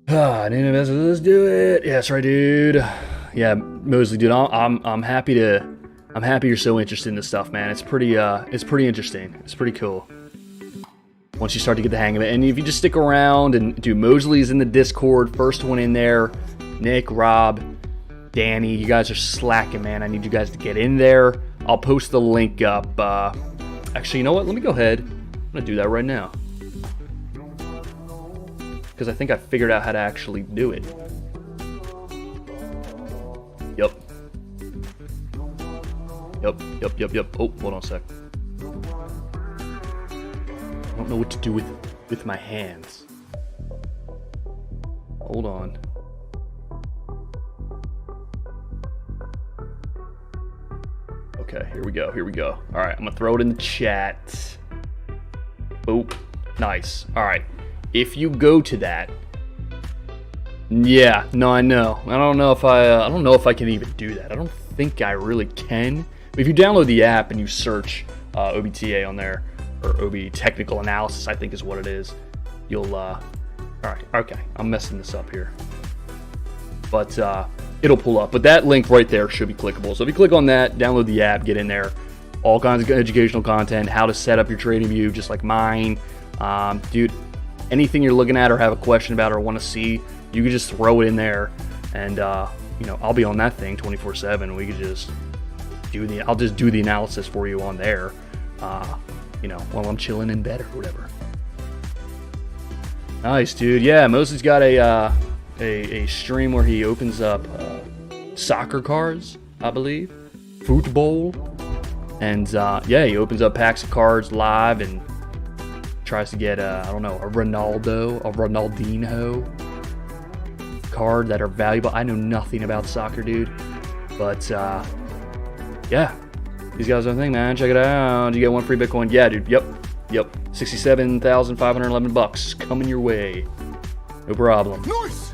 Let's do it. Yeah, that's right, dude. Yeah, Mosley, dude. I'm happy you're so interested in this stuff, man. It's pretty interesting. It's pretty cool. Once you start to get the hang of it, and if you just stick around and do, Mosley's in the Discord, first one in there. Nick, Rob, Danny, you guys are slacking, man. I need you guys to get in there. I'll post the link up. Actually, you know what? Let me go ahead. I'm gonna do that right now, because I think I figured out how to actually do it. Yep. Oh, hold on a sec. I don't know what to do with my hands. Hold on. Okay, here we go. All right, I'm gonna throw it in the chat. Oh, nice. All right, if you go to that, yeah, no, I know. I don't know if I can even do that. I don't think I really can. But if you download the app and you search Obe TA on there, or Obe Technical Analysis, I think is what it is, you'll, all right, okay, I'm messing this up here. But it'll pull up. But that link right there should be clickable. So if you click on that, download the app, get in there, all kinds of educational content, how to set up your trading view, just like mine. Dude, anything you're looking at or have a question about or want to see, you can just throw it in there, and I'll be on that thing 24/7. We could just I'll just do the analysis for you on there, while I'm chilling in bed or whatever. Nice, dude. Yeah, Mosley's got a stream where he opens up soccer cards, I believe, football, and he opens up packs of cards live and tries to get a Ronaldinho card that are valuable. I know nothing about soccer, dude, but these guys are the thing, man. Check it out. You get one free Bitcoin. Yeah, dude. Yep. $67,511 coming your way. No problem. Nice.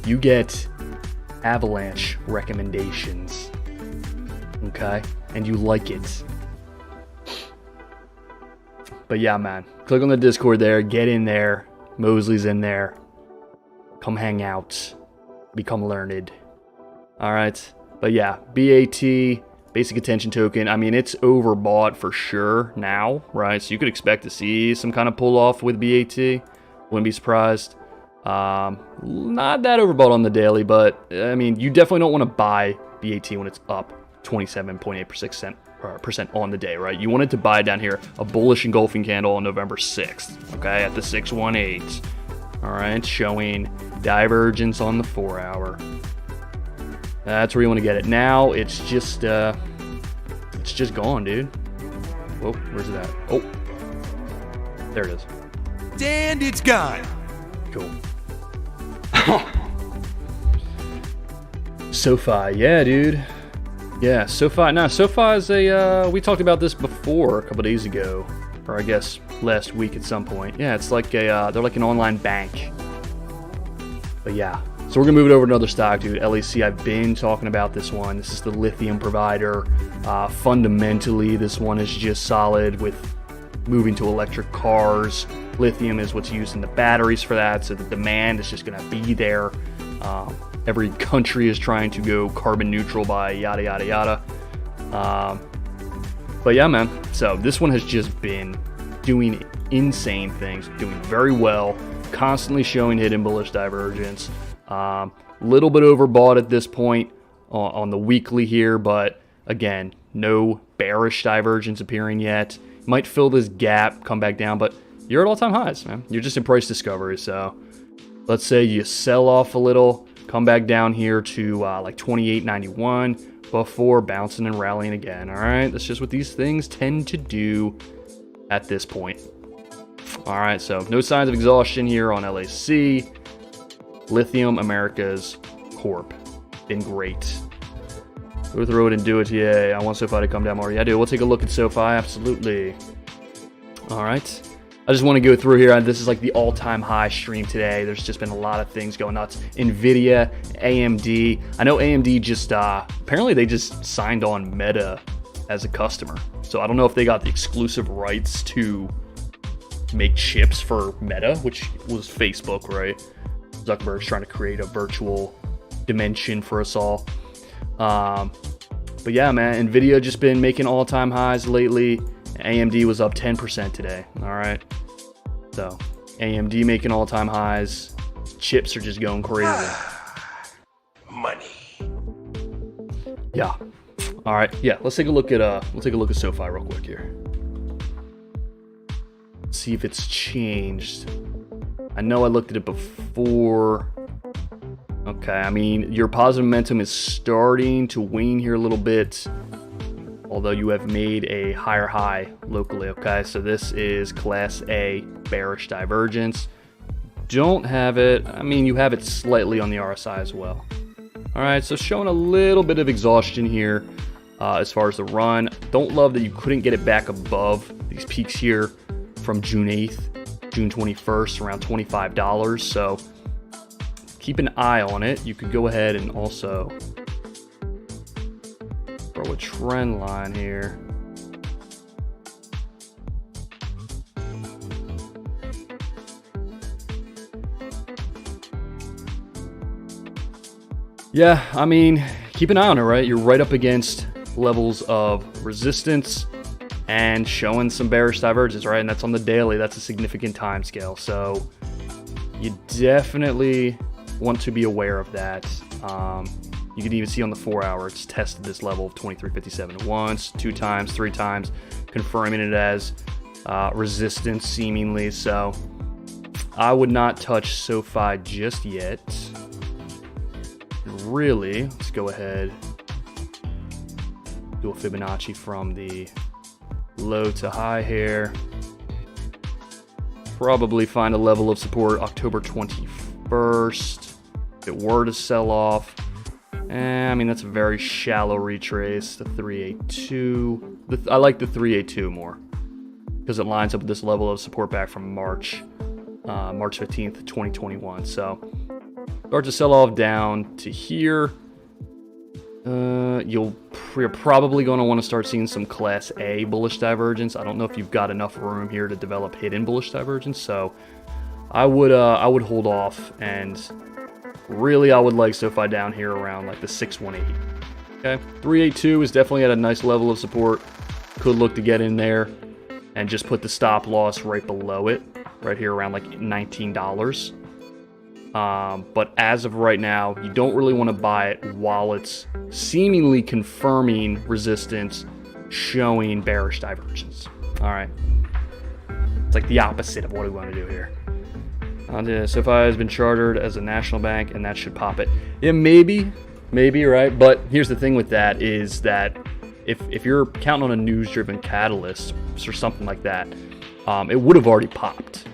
You get Avalanche recommendations, okay, and you like it. But yeah, man, click on the Discord there. Get in there. Mosley's in there. Come hang out. Become learned. All right. But yeah, BAT, basic attention token. I mean, it's overbought for sure now, right? So you could expect to see some kind of pull off with BAT. Wouldn't be surprised. Not that overbought on the daily, but I mean, you definitely don't want to buy BAT when it's up 27.8% on the day, right? You wanted to buy down here a bullish engulfing candle on November 6th, okay, at the 618. All right, showing divergence on the 4-hour. That's where you want to get it. Now it's just gone, dude. Whoa, where's it at? Oh, there it is. and it's gone. Cool. SoFi, yeah, dude. Yeah, SoFi. Now, SoFi is we talked about this before a couple days ago, or I guess last week at some point. Yeah, it's like they're like an online bank. But yeah, so we're gonna move it over to another stock, dude. LEC. I've been talking about this one. This is the lithium provider. Fundamentally, this one is just solid with moving to electric cars. Lithium is what's used in the batteries for that, so the demand is just gonna be there. Every country is trying to go carbon neutral by yada yada yada. But yeah, man. So this one has just been doing insane things, doing very well, constantly showing hidden bullish divergence. Little bit overbought at this point on the weekly here, but again, no bearish divergence appearing yet. Might fill this gap, come back down, but you're at all-time highs, man. You're just in price discovery. So let's say you sell off a little, come back down here to like 28.91 before bouncing and rallying again. All right, that's just what these things tend to do at this point. All right, so no signs of exhaustion here on LAC. Lithium Americas Corp. Been great. Go through it and do it. Yeah, I want SoFi to come down more. Yeah, dude, we'll take a look at SoFi. Absolutely. All right. I just want to go through here. This is like the all-time high stream today. There's just been a lot of things going nuts. NVIDIA, AMD. I know AMD just, apparently they just signed on Meta as a customer. So I don't know if they got the exclusive rights to make chips for Meta, which was Facebook, right? Zuckerberg's trying to create a virtual dimension for us all. But yeah, man, NVIDIA just been making all-time highs lately. AMD was up 10% today. All right. So AMD making all-time highs. Chips are just going crazy. Money. Yeah. All right. Yeah. Let's take a look at SoFi real quick here. See if it's changed. I know I looked at it before. Okay. I mean, your positive momentum is starting to wane here a little bit. Although you have made a higher high locally, okay? So this is Class A bearish divergence. Don't have it, I mean, you have it slightly on the RSI as well. All right, so showing a little bit of exhaustion here as far as the run. Don't love that you couldn't get it back above these peaks here from June 8th, June 21st, around $25. So keep an eye on it. You could go ahead and also throw a trend line here. Yeah, I mean, keep an eye on it, right? You're right up against levels of resistance and showing some bearish divergence, right? And that's on the daily. That's a significant time scale. So you definitely want to be aware of that. You can even see on the 4 hour, it's tested this level of 23.57 once, 2 times, 3 times, confirming it as resistance seemingly. So I would not touch SoFi just yet. Really, let's go ahead, do a Fibonacci from the low to high here. Probably find a level of support October 21st. If it were to sell off, I mean, that's a very shallow retrace, the 382. I like the 382 more because it lines up with this level of support back from March 15th, 2021. So start to sell off down to here. You're probably going to want to start seeing some Class A bullish divergence. I don't know if you've got enough room here to develop hidden bullish divergence. So I would hold off, and really I would like SoFi down here around like the 618. Okay, 382 is definitely at a nice level of support. Could look to get in there and just put the stop loss right below it, right here around like $19. But as of right now, you don't really want to buy it while it's seemingly confirming resistance, showing bearish divergence. All right, it's like the opposite of what we want to do here. SoFi has been chartered as a national bank, and that should pop it. Yeah, maybe, right? But here's the thing with that is that if you're counting on a news-driven catalyst or something like that, it would have already popped.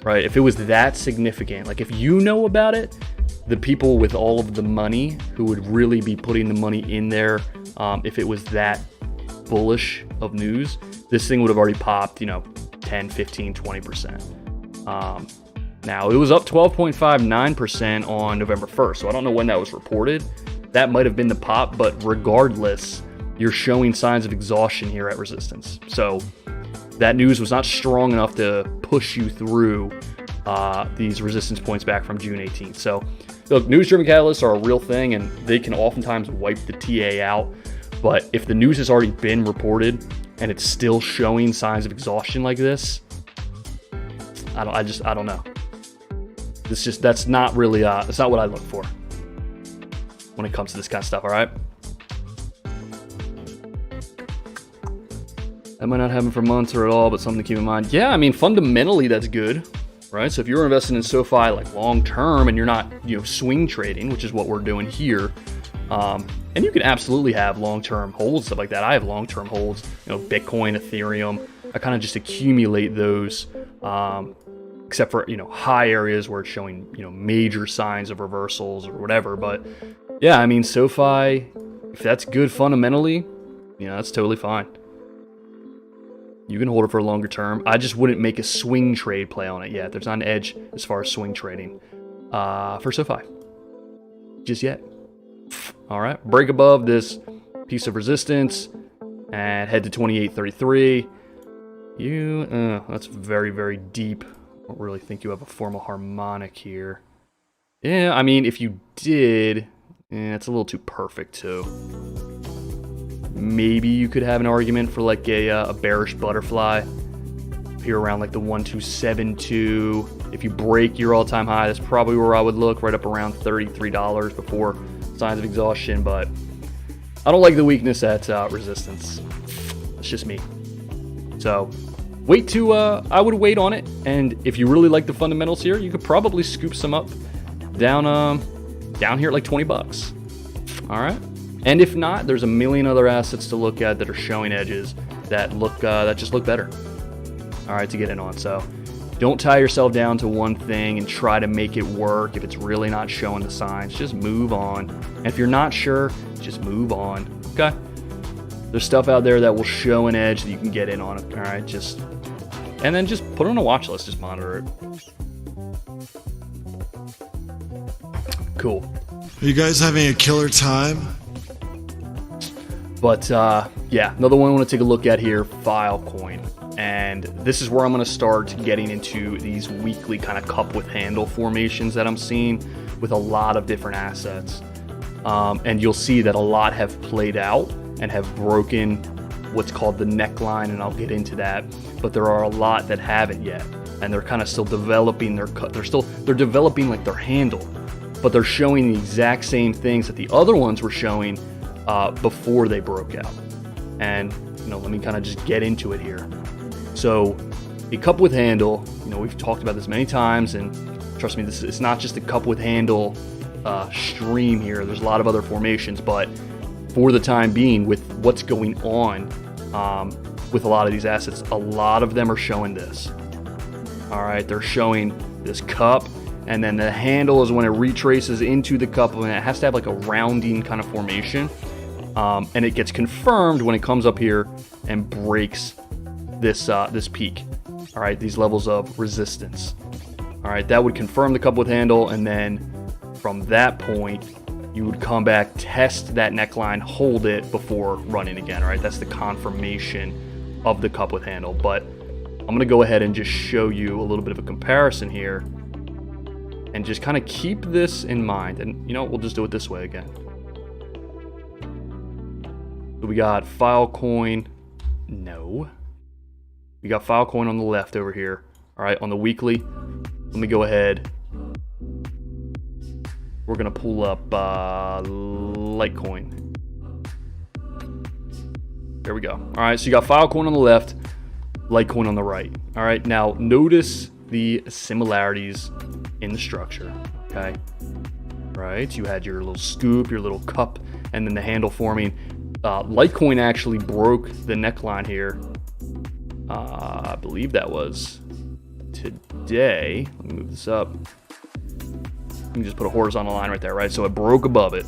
right? If it was that significant, like if you know about it, the people with all of the money who would really be putting the money in there, if it was that bullish of news, this thing would have already popped, 10, 15, 20%. Now, it was up 12.59% on November 1st, so I don't know when that was reported. That might have been the pop, but regardless, you're showing signs of exhaustion here at resistance. So that news was not strong enough to push you through these resistance points back from June 18th. So, look, news-driven catalysts are a real thing, and they can oftentimes wipe the TA out. But if the news has already been reported and it's still showing signs of exhaustion like this, I don't know. That's not really, that's not what I look for when it comes to this kind of stuff, all right? That might not happen for months or at all, but something to keep in mind. Yeah, I mean, fundamentally, that's good, right? So if you're investing in SoFi like long-term and you're not, swing trading, which is what we're doing here, and you can absolutely have long-term holds, stuff like that. I have long-term holds, Bitcoin, Ethereum. I kind of just accumulate those, except for, high areas where it's showing, major signs of reversals or whatever. But yeah, I mean, SoFi, if that's good fundamentally, that's totally fine. You can hold it for a longer term. I just wouldn't make a swing trade play on it yet. There's not an edge as far as swing trading for SoFi just yet. All right, break above this piece of resistance and head to 28.33. That's very, very deep. I don't really think you have a formal harmonic here. Yeah, I mean, if you did, it's a little too perfect too. Maybe you could have an argument for like a bearish butterfly here around like the 1272. If you break your all-time high, that's probably where I would look, right up around $33 before signs of exhaustion. But I don't like the weakness at resistance. It's just me. So I would wait on it, and if you really like the fundamentals here, you could probably scoop some up down here at like $20. All right. And if not, there's a million other assets to look at that are showing edges that just look better. All right, to get in on. So don't tie yourself down to one thing and try to make it work if it's really not showing the signs. Just move on. And if you're not sure, just move on. Okay? There's stuff out there that will show an edge that you can get in on. All right, and then just put it on a watch list. Just monitor it. Cool. Are you guys having a killer time? But yeah, another one I want to take a look at here, Filecoin. And this is where I'm going to start getting into these weekly kind of cup with handle formations that I'm seeing with a lot of different assets. And you'll see that a lot have played out and have broken what's called the neckline, and I'll get into that. But there are a lot that haven't yet, and they're kind of still developing their cut. They're developing like their handle, but they're showing the exact same things that the other ones were showing before they broke out. And let me kind of just get into it here. So a cup with handle, we've talked about this many times, and trust me, it's not just a cup with handle stream here. There's a lot of other formations, but for the time being, with what's going on with a lot of these assets, a lot of them are showing this. All right, they're showing this cup, and then the handle is when it retraces into the cup, and it has to have like a rounding kind of formation. And it gets confirmed when it comes up here and breaks this peak. All right, these levels of resistance. All right, that would confirm the cup with handle, and then from that point, you would come back, test that neckline, hold it before running again. All right, that's the confirmation of the cup with handle. But I'm gonna go ahead and just show you a little bit of a comparison here, and just kind of keep this in mind. And we'll just do it this way again. So we got Filecoin. No. We got Filecoin on the left over here. All right, on the weekly, let me go ahead. We're going to pull up Litecoin. There we go. All right, so you got Filecoin on the left, Litecoin on the right. All right, now notice the similarities in the structure, okay? Right, you had your little scoop, your little cup, and then the handle forming. Litecoin actually broke the neckline here. I believe that was today, let me move this up. Let me just put a horizontal line right there, right? So it broke above it.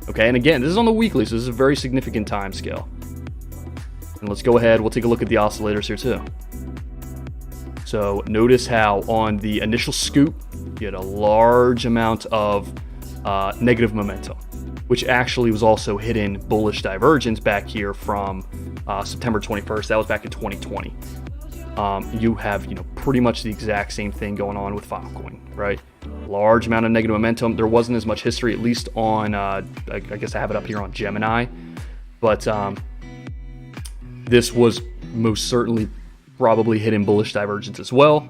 Okay, and again, this is on the weekly, so this is a very significant time scale. And let's go ahead, we'll take a look at the oscillators here too. So notice how on the initial scoop, you had a large amount of negative momentum, which actually was also hidden bullish divergence back here from September 21st. That was back in 2020. You have, pretty much the exact same thing going on with Filecoin, right? Large amount of negative momentum. There wasn't as much history, at least on, I guess I have it up here on Gemini, but this was most certainly probably hidden bullish divergence as well,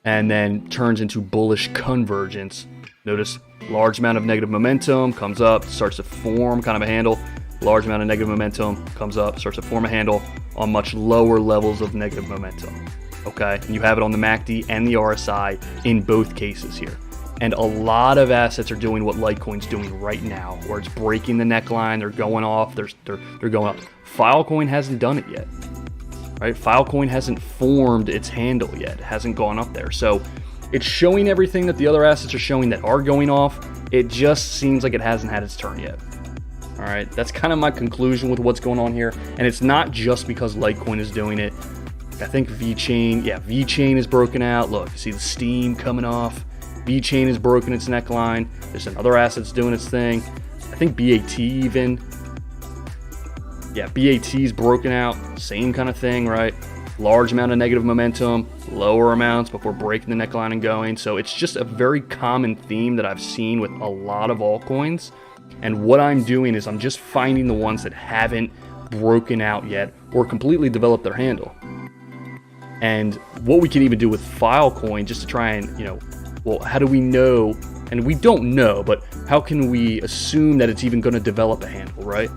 and then turns into bullish convergence. Notice large amount of negative momentum comes up, starts to form kind of a handle. Large amount of negative momentum comes up, starts to form a handle on much lower levels of negative momentum. Okay, and you have it on the MACD and the RSI in both cases here. And a lot of assets are doing what Litecoin's doing right now, where it's breaking the neckline, they're going off, they're going up. Filecoin hasn't done it yet. Right? Filecoin hasn't formed its handle yet. It hasn't gone up there. So it's showing everything that the other assets are showing that are going off. It just seems like it hasn't had its turn yet. All right, that's kind of my conclusion with what's going on here. And it's not just because Litecoin is doing it. I think VeChain is broken out. Look, you see the steam coming off. VeChain has broken its neckline. There's another asset's doing its thing. I think BAT even. Yeah, BAT's broken out, same kind of thing, right? Large amount of negative momentum, lower amounts before breaking the neckline and going. So it's just a very common theme that I've seen with a lot of altcoins. And what I'm doing is I'm just finding the ones that haven't broken out yet or completely developed their handle. And what we can even do with Filecoin just to try and, well, how do we know? And we don't know, but how can we assume that it's even going to develop a handle, right?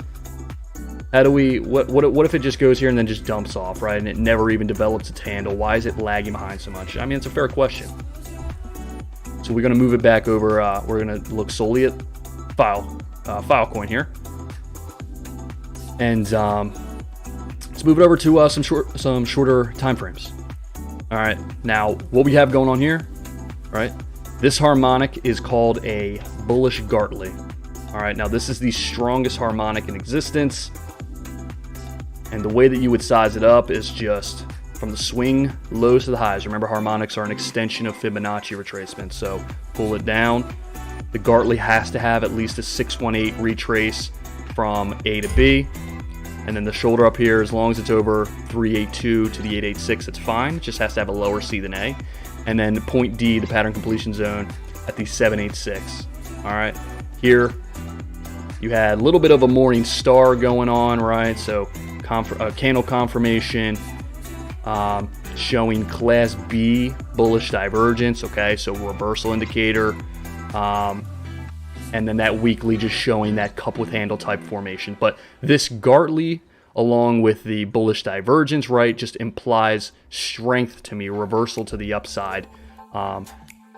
How do we, what if it just goes here and then just dumps off, right? And it never even develops its handle. Why is it lagging behind so much? I mean, it's a fair question. So we're going to move it back over. We're going to look solely at Filecoin here. And let's move it over to some shorter time frames. All right. Now, what we have going on here, right? This harmonic is called a bullish Gartley. All right. Now, this is the strongest harmonic in existence. And the way that you would size it up is just from the swing lows to the highs. Remember, harmonics are an extension of Fibonacci retracement. So pull it down. The Gartley has to have at least a 618 retrace from A to B. And then the shoulder up here, as long as it's over 382 to the 886, it's fine. It just has to have a lower C than A. And then point D, the pattern completion zone, at the 786. All right. Here, you had a little bit of a morning star going on, right? So candle confirmation showing class B bullish divergence, okay? So reversal indicator. And then that weekly just showing that cup with handle type formation. But this Gartley, along with the bullish divergence, right, just implies strength to me, reversal to the upside.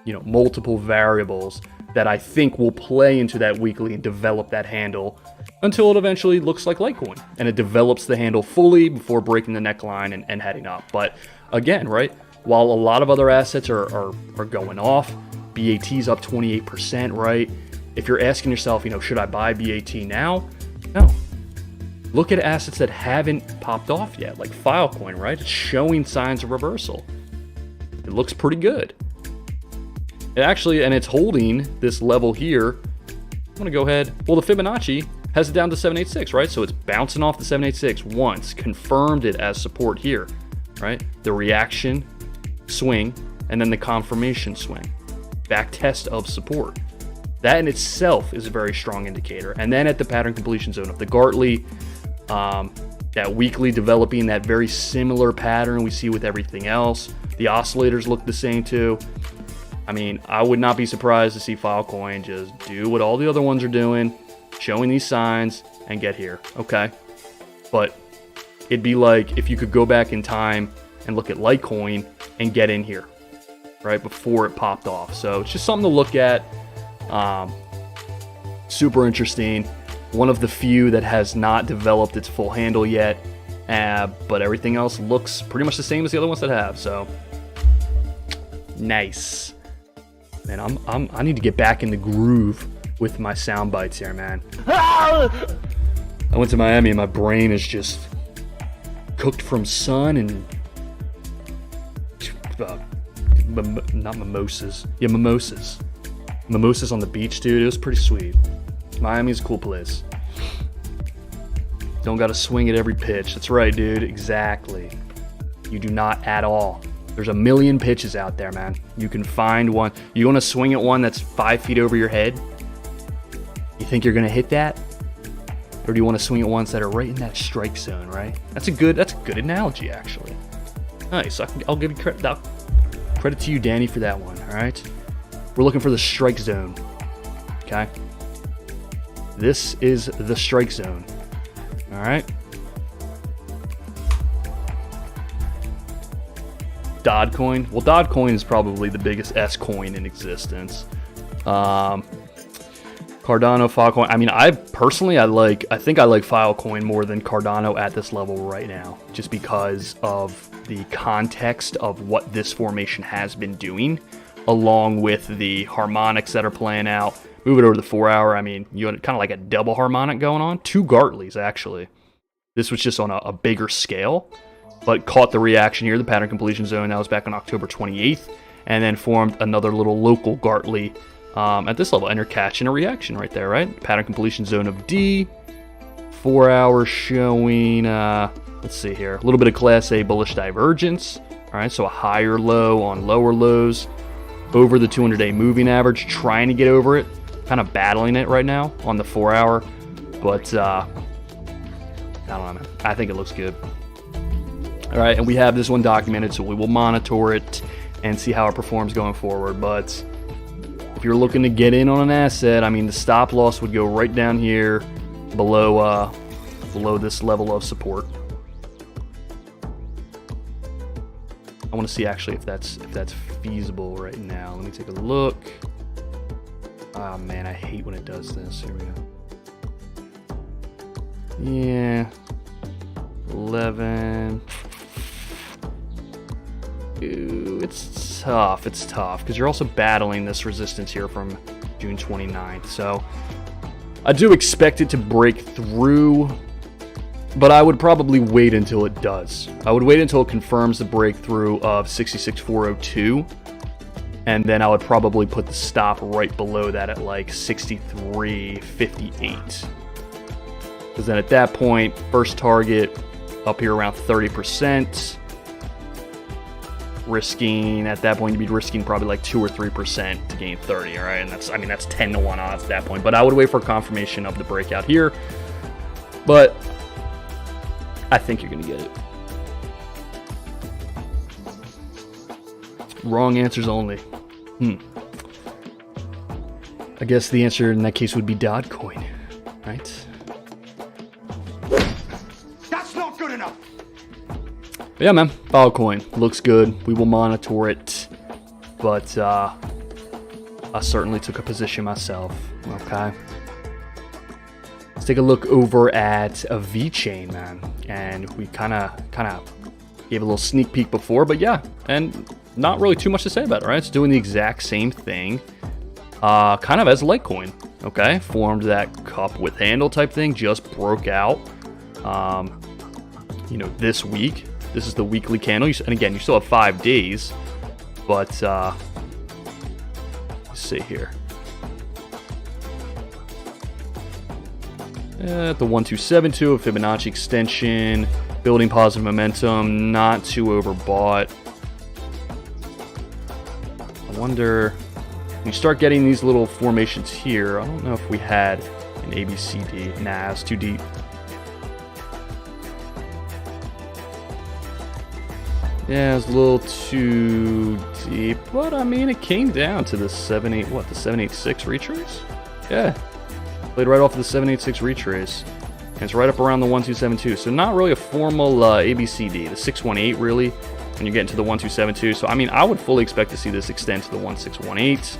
Multiple variables that I think will play into that weekly and develop that handle until it eventually looks like Litecoin and it develops the handle fully before breaking the neckline and heading up. But again, right, while a lot of other assets are going off, BAT's up 28%, right? If you're asking yourself, should I buy BAT now? No. Look at assets that haven't popped off yet, like Filecoin, right? It's showing signs of reversal. It looks pretty good. It actually, and it's holding this level here. I'm going to go ahead. Well, the Fibonacci has it down to 786, right? So it's bouncing off the 786 once, confirmed it as support here, right? The reaction swing, and then the confirmation swing. Back test of support. That in itself is a very strong indicator. And then at the pattern completion zone of the Gartley, that weekly developing that very similar pattern we see with everything else. The oscillators look the same too. I mean, I would not be surprised to see Filecoin just do what all the other ones are doing, showing these signs, and get here, okay? But it'd be like if you could go back in time and look at Litecoin and get in here, right, before it popped off. So it's just something to look at. Super interesting. One of the few that has not developed its full handle yet, but everything else looks pretty much the same as the other ones that have. So Nice. Man, I need to get back in the groove with my sound bites here, man. I went to Miami and my brain is just cooked from sun and not mimosas. Yeah, mimosas. Mimosas on the beach, dude. It was pretty sweet. Miami's a cool place. Don't gotta swing at every pitch. That's right, dude. Exactly. You do not at all. There's a million pitches out there, man. You can find one. You want to swing at one that's 5 feet over your head? You think you're gonna hit that? Or do you want to swing at ones that are right in that strike zone, right? That's a good analogy, actually. Nice. I'll give you credit. Credit to you, Danny, for that one. All right. We're looking for the strike zone. Okay. This is the strike zone. All right. Dogecoin. Well, Dogecoin is probably the biggest S coin in existence. Cardano, Filecoin. I mean, I think I like Filecoin more than Cardano at this level right now, just because of the context of what this formation has been doing, along with the harmonics that are playing out. Move it over to the 4 hour. I mean, you had kind of like a double harmonic going on. 2 Gartleys, actually. This was just on a bigger scale, but caught the reaction here, the pattern completion zone. That was back on October 28th, and then formed another little local Gartley at this level. And you're catching a reaction right there, right? Pattern completion zone of D. 4 hours showing, let's see here, a little bit of Class A bullish divergence. All right, so a higher low on lower lows over the 200-day moving average, trying to get over it. Kind of battling it right now on the 4 hour, but I don't know, man. I think it looks good. All right, and we have this one documented, so we will monitor it and see how it performs going forward. But if you're looking to get in on an asset, I mean, the stop loss would go right down here below this level of support. I want to see actually if that's feasible right now. Let me take a look. Oh man, I hate when it does this. Here we go. Yeah. 11. Ooh, it's tough. It's tough because you're also battling this resistance here from June 29th. So I do expect it to break through, but I would probably wait until it does. I would wait until it confirms the breakthrough of 66,402. And then I would probably put the stop right below that at like 63.58. Because then at that point, first target up here around 30%. Risking, at that point, you'd be risking probably like 2 or 3% to gain 30, all right? And that's 10 to 1 odds at that point. But I would wait for confirmation of the breakout here. But I think you're going to get it. Wrong answers only. I guess the answer in that case would be Dogecoin, right? That's not good enough. But yeah, man, Filecoin looks good. We will monitor it, but I certainly took a position myself. Okay. Let's take a look over at a VeChain, man, and we kind of gave a little sneak peek before, but yeah, and not really too much to say about it, right? It's doing the exact same thing, kind of as Litecoin, okay? Formed that cup with handle type thing, just broke out, this week. This is the weekly candle, and again, you still have 5 days, but let's see here. At the 1272, a Fibonacci extension, building positive momentum, not too overbought. I wonder, when you start getting these little formations here, I don't know if we had an ABCD. Nah, it's too deep. Yeah, it's a little too deep, but I mean, it came down to the 786 retrace? Yeah, played right off of the 786 retrace, and it's right up around the 1272. So not really a formal ABCD. The 618 really, and you're getting to the 1272. So I mean, I would fully expect to see this extend to the 1618.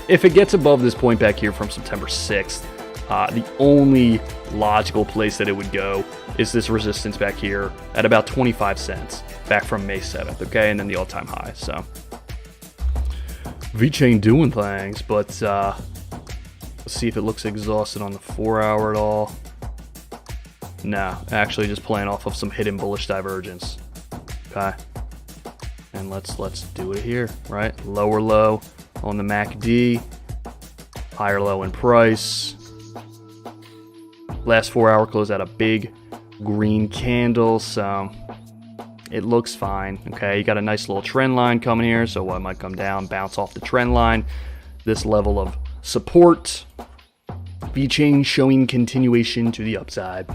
If it gets above this point back here from September 6th, The only logical place that it would go is this resistance back here at about 25 cents, back from May 7th, okay? And then the all-time high, so. VeChain doing things, but let's see if it looks exhausted on the 4-hour at all. No, actually just playing off of some hidden bullish divergence, okay? And let's do it here, right? Lower low on the MACD, higher low in price. Last 4-hour close out a big green candle, so it looks fine. Okay, you got a nice little trend line coming here, so I might come down, bounce off the trend line. This level of support. VeChain showing continuation to the upside.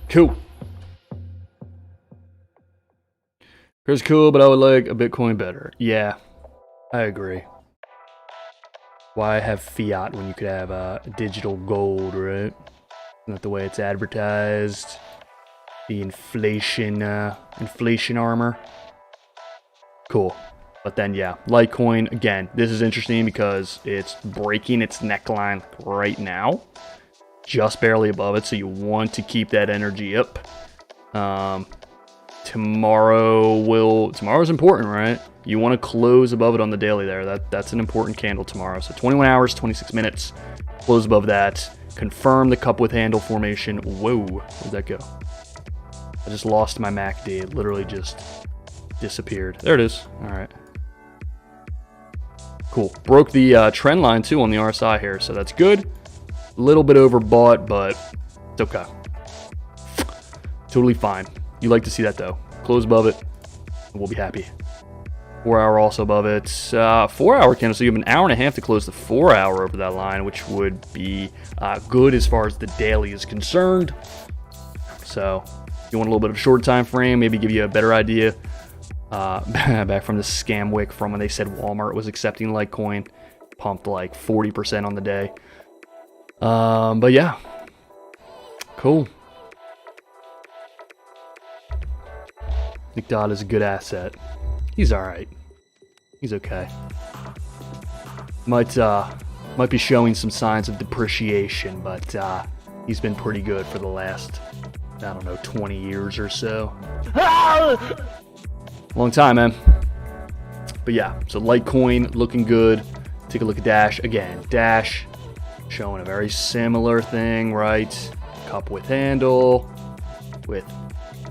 Cool. Here's cool, but I would like a Bitcoin better. Yeah, I agree. Why have fiat when you could have digital gold, right? Not the way it's advertised. The inflation armor. Cool. But then, yeah, Litecoin, again, this is interesting because it's breaking its neckline right now. Just barely above it, so you want to keep that energy up. Tomorrow's important, right? You want to close above it on the daily there. That's an important candle tomorrow. So 21 hours, 26 minutes. Close above that. Confirm the cup with handle formation. Whoa, where'd that go? I just lost my MACD. It literally just disappeared. There it is. All right. Cool. Broke the trend line too on the RSI here, so that's good. A little bit overbought, but it's okay. Totally fine. You like to see that though. Close above it, and we'll be happy. 4-hour also above it. 4-hour candle, so you have an hour and a half to close the 4-hour over that line, which would be good as far as the daily is concerned. So if you want a little bit of a short time frame, maybe give you a better idea. Back from the scam wick from when they said Walmart was accepting Litecoin, pumped like 40% on the day. But yeah, cool. McDonald is a good asset. He's all right. He's okay. Might be showing some signs of depreciation, but he's been pretty good for the last, I don't know, 20 years or so. Long time, man. But yeah, so Litecoin looking good. Take a look at Dash again. Dash showing a very similar thing, right? Cup with handle, with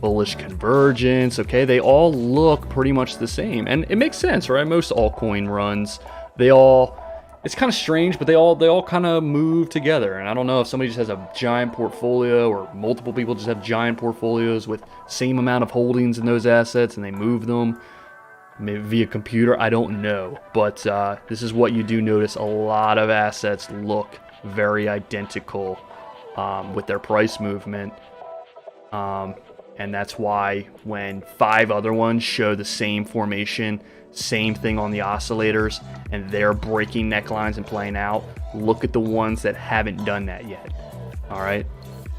bullish convergence. Okay, they all look pretty much the same, and it makes sense, right? Most altcoin runs, it's kind of strange, but they all kind of move together. And I don't know if somebody just has a giant portfolio or multiple people just have giant portfolios with same amount of holdings in those assets and they move them maybe via computer. I don't know, but this is what you do notice. A lot of assets look very identical with their price movement. And that's why when 5 other ones show the same formation, same thing on the oscillators, and they're breaking necklines and playing out, look at the ones that haven't done that yet. All right?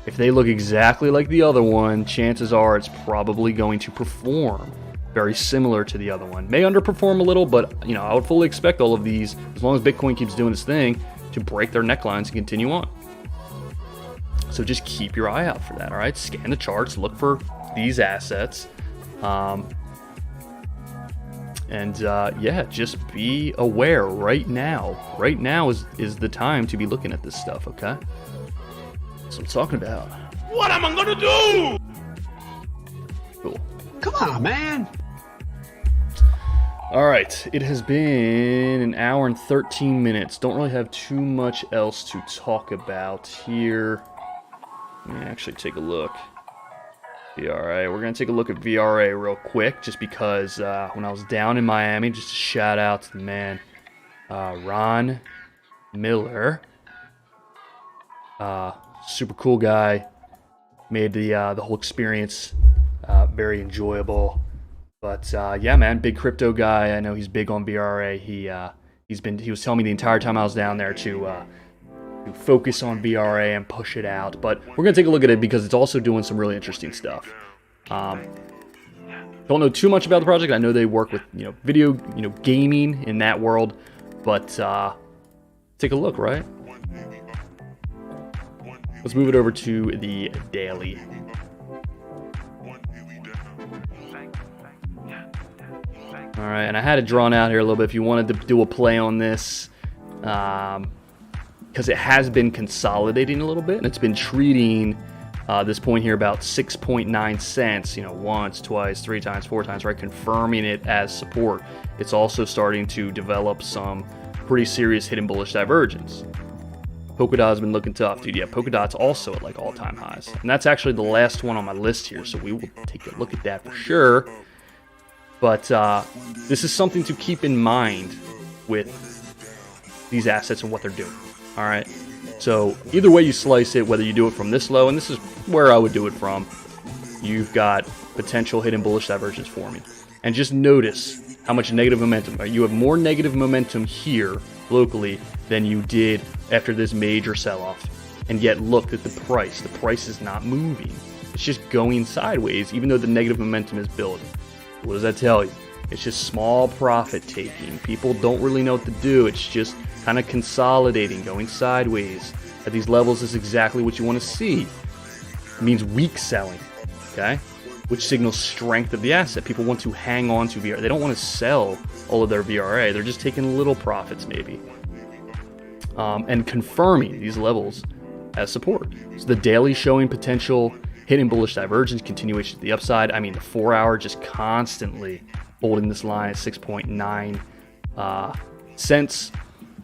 If they look exactly like the other one, chances are it's probably going to perform very similar to the other one. May underperform a little, but I would fully expect all of these, as long as Bitcoin keeps doing its thing, to break their necklines and continue on. So just keep your eye out for that, all right? Scan the charts, look for these assets. Yeah, just be aware right now. Right now is the time to be looking at this stuff, okay? That's what I'm talking about. What am I gonna do? Cool. Come on, man. All right, it has been an hour and 13 minutes. Don't really have too much else to talk about here. Let me actually take a look. VRA. We're going to take a look at VRA real quick, just because when I was down in Miami, just a shout out to the man, Ron Miller. Super cool guy. Made the whole experience very enjoyable. But yeah, man, big crypto guy. I know he's big on VRA. He was telling me the entire time I was down there to focus on VRA and push it out. But we're going to take a look at it because it's also doing some really interesting stuff. Don't know too much about the project. I know they work with, video, gaming in that world. But take a look, right? Let's move it over to the daily. All right, and I had it drawn out here a little bit if you wanted to do a play on this, because it has been consolidating a little bit, and it's been treating this point here about 6.9 cents, once, twice, 3 times, 4 times, right? Confirming it as support. It's also starting to develop some pretty serious hidden bullish divergence. Polkadot has been looking tough, dude. Yeah, Polkadot's also at like all-time highs. And that's actually the last one on my list here, so we will take a look at that for sure. But this is something to keep in mind with these assets and what they're doing, all right? So either way you slice it, whether you do it from this low, and this is where I would do it from, you've got potential hidden bullish divergence forming. And just notice how much negative momentum. Right? You have more negative momentum here locally than you did after this major sell-off. And yet look at the price. The price is not moving. It's just going sideways, even though the negative momentum is building. What does that tell you? It's just small profit taking. People don't really know what to do. It's just kind of consolidating, going sideways. At these levels is exactly what you want to see. It means weak selling, okay? Which signals strength of the asset. People want to hang on to VRA. They don't want to sell all of their VRA. They're just taking little profits maybe. And confirming these levels as support. So the daily showing potential hidden bullish divergence, continuation to the upside. I mean, the 4-hour just constantly holding this line at 6.9 cents.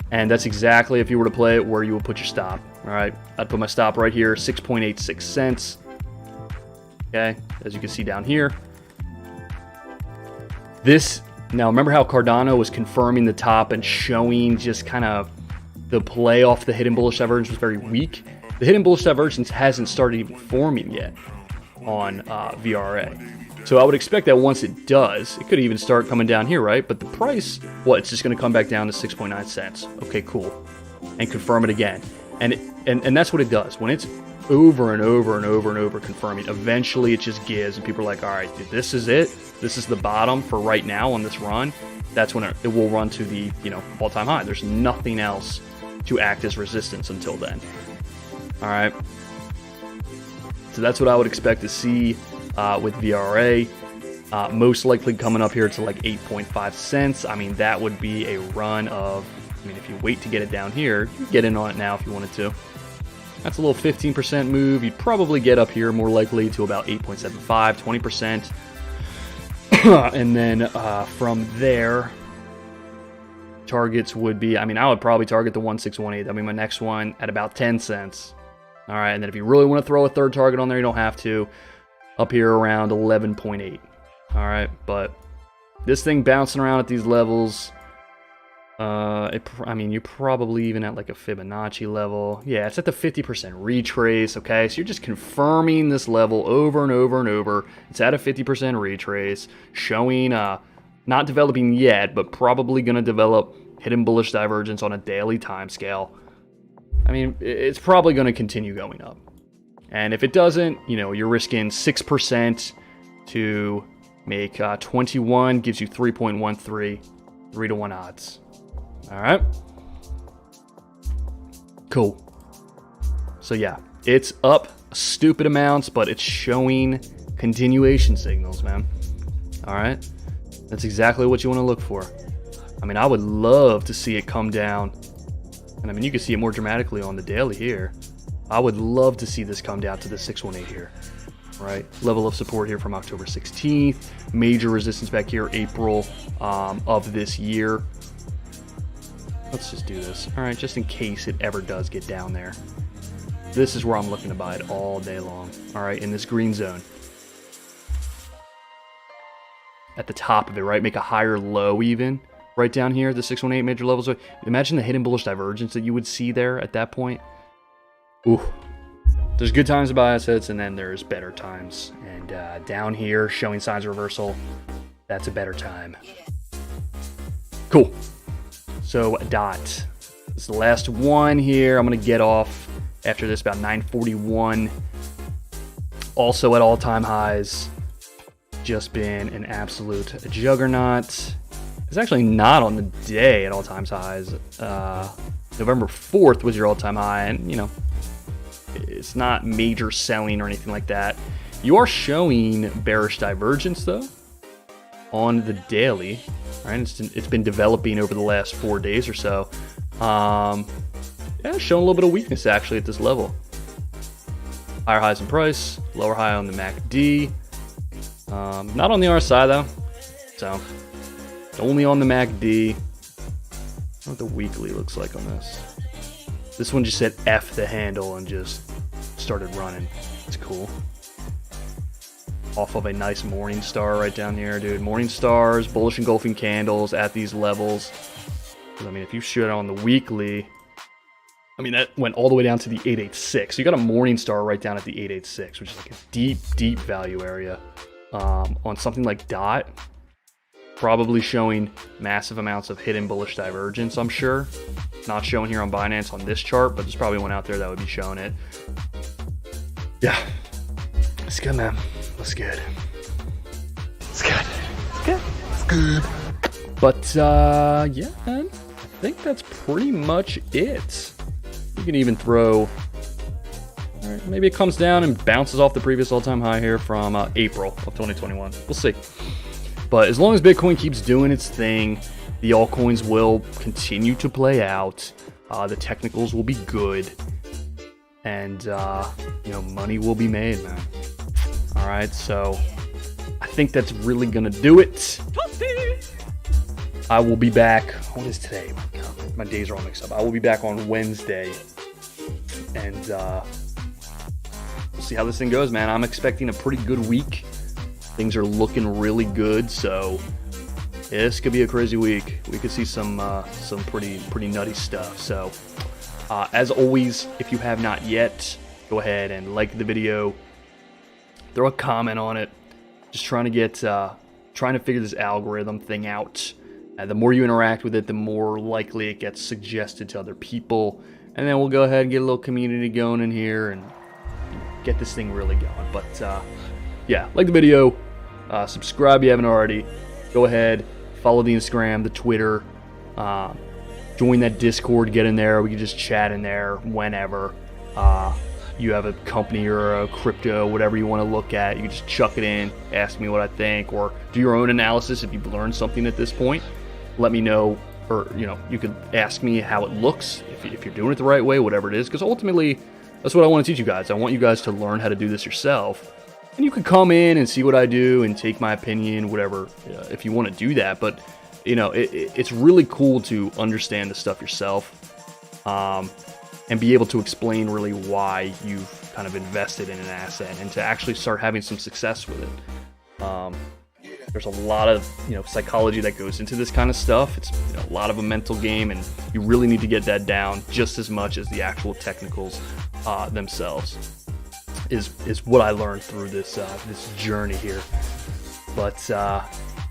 And that's exactly, if you were to play it, where you would put your stop. All right, I'd put my stop right here, 6.86 cents. Okay, as you can see down here. Now remember how Cardano was confirming the top and showing just kind of the play off the hidden bullish divergence was very weak? The hidden bullish divergence hasn't started even forming yet on VRA. So I would expect that once it does, it could even start coming down here, right? But the price, it's just going to come back down to 6.9 cents. Okay, cool. And confirm it again. And that's what it does. When it's over and over and over and over confirming, eventually it just gives, and people are like, all right, dude, this is it. This is the bottom for right now on this run. That's when it will run to the all-time high. There's nothing else to act as resistance until then. All right. So that's what I would expect to see with VRA. Most likely coming up here to like 8.5 cents. I mean, that would be a run of, if you wait to get it down here, you get in on it now if you wanted to. That's a little 15% move. You'd probably get up here more likely to about 8.75, 20%. And then from there, targets would be, I would probably target the 1618. That'd be my next one at about 10 cents. All right, and then if you really want to throw a third target on there, you don't have to. Up here around 11.8. All right, but this thing bouncing around at these levels, you're probably even at like a Fibonacci level. Yeah, it's at the 50% retrace, okay? So you're just confirming this level over and over and over. It's at a 50% retrace, showing not developing yet, but probably going to develop hidden bullish divergence on a daily time scale. It's probably going to continue going up. And if it doesn't, you're risking 6% to make 21, gives you 3.13, 3-to-1 odds. All right. Cool. So yeah, it's up stupid amounts, but it's showing continuation signals, man. All right. That's exactly what you want to look for. I would love to see it come down. And you can see it more dramatically on the daily here. I would love to see this come down to the 618 here, right? Level of support here from October 16th. Major resistance back here, April of this year. Let's just do this. All right, just in case it ever does get down there. This is where I'm looking to buy it all day long. All right, in this green zone. At the top of it, right? Make a higher low even. Right down here, the 618 major levels. Imagine the hidden bullish divergence that you would see there at that point. Ooh. There's good times to buy assets, and then there's better times. And down here, showing signs of reversal, that's a better time. Cool. So, DOT. This is the last one here. I'm going to get off after this about 9:41. Also at all-time highs. Just been an absolute juggernaut. It's actually not on the day at all-time highs. November 4th was your all-time high, and, it's not major selling or anything like that. You are showing bearish divergence though on the daily, right? It's been developing over the last 4 days or so. Yeah, showing a little bit of weakness actually at this level. Higher highs in price, lower high on the MACD. Not on the RSI though, so only on the MACD. I don't know what the weekly looks like on this. This one just said F the handle and just started running. It's cool. Off of a nice morning star right down here, dude. Morning stars, bullish engulfing candles at these levels. I mean, if you shoot it on the weekly, I mean, that went all the way down to the 886. So you got a morning star right down at the 886, which is like a deep, deep value area. On something like DOT, probably showing massive amounts of hidden bullish divergence, I'm sure. Not showing here on Binance on this chart, but there's probably one out there that would be showing it. Yeah. It's good, man. That's good. It's good. It's good. It's good. But, yeah, man. I think that's pretty much it. You can even throw... All right, maybe it comes down and bounces off the previous all-time high here from April of 2021. We'll see. But as long as Bitcoin keeps doing its thing, the altcoins will continue to play out. The technicals will be good. And, you know, money will be made, man. All right, so I think that's really going to do it. I will be back. What is today? My days are all mixed up. I will be back on Wednesday. And we'll see how this thing goes, man. I'm expecting a pretty good week. Things are looking really good, so this could be a crazy week. We could see some pretty nutty stuff. So, as always, if you have not yet, go ahead and like the video, throw a comment on it. Just trying to figure this algorithm thing out. The more you interact with it, the more likely it gets suggested to other people, and then we'll go ahead and get a little community going in here and get this thing really going. But yeah, like the video, subscribe if you haven't already. Go ahead, follow the Instagram, the Twitter, join that Discord, get in there. We can just chat in there whenever. You have a company or a crypto, whatever you want to look at, you can just chuck it in, ask me what I think, or do your own analysis if you've learned something at this point. Let me know, or you could ask me how it looks, if you're doing it the right way, whatever it is, because ultimately, that's what I want to teach you guys. I want you guys to learn how to do this yourself. And you could come in and see what I do and take my opinion, whatever, if you want to do that. But, it's really cool to understand the stuff yourself and be able to explain really why you've kind of invested in an asset and to actually start having some success with it. There's a lot of psychology that goes into this kind of stuff. It's a lot of a mental game, and you really need to get that down just as much as the actual technicals themselves. Is what I learned through this journey here. But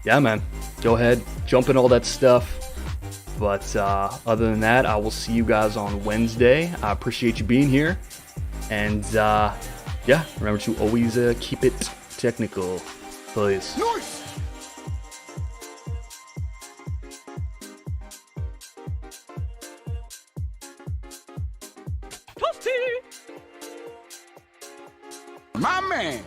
yeah, man, go ahead, jump in all that stuff. But other than that, I will see you guys on Wednesday. I appreciate you being here, and yeah, remember to always keep it technical, please. Nice! My man!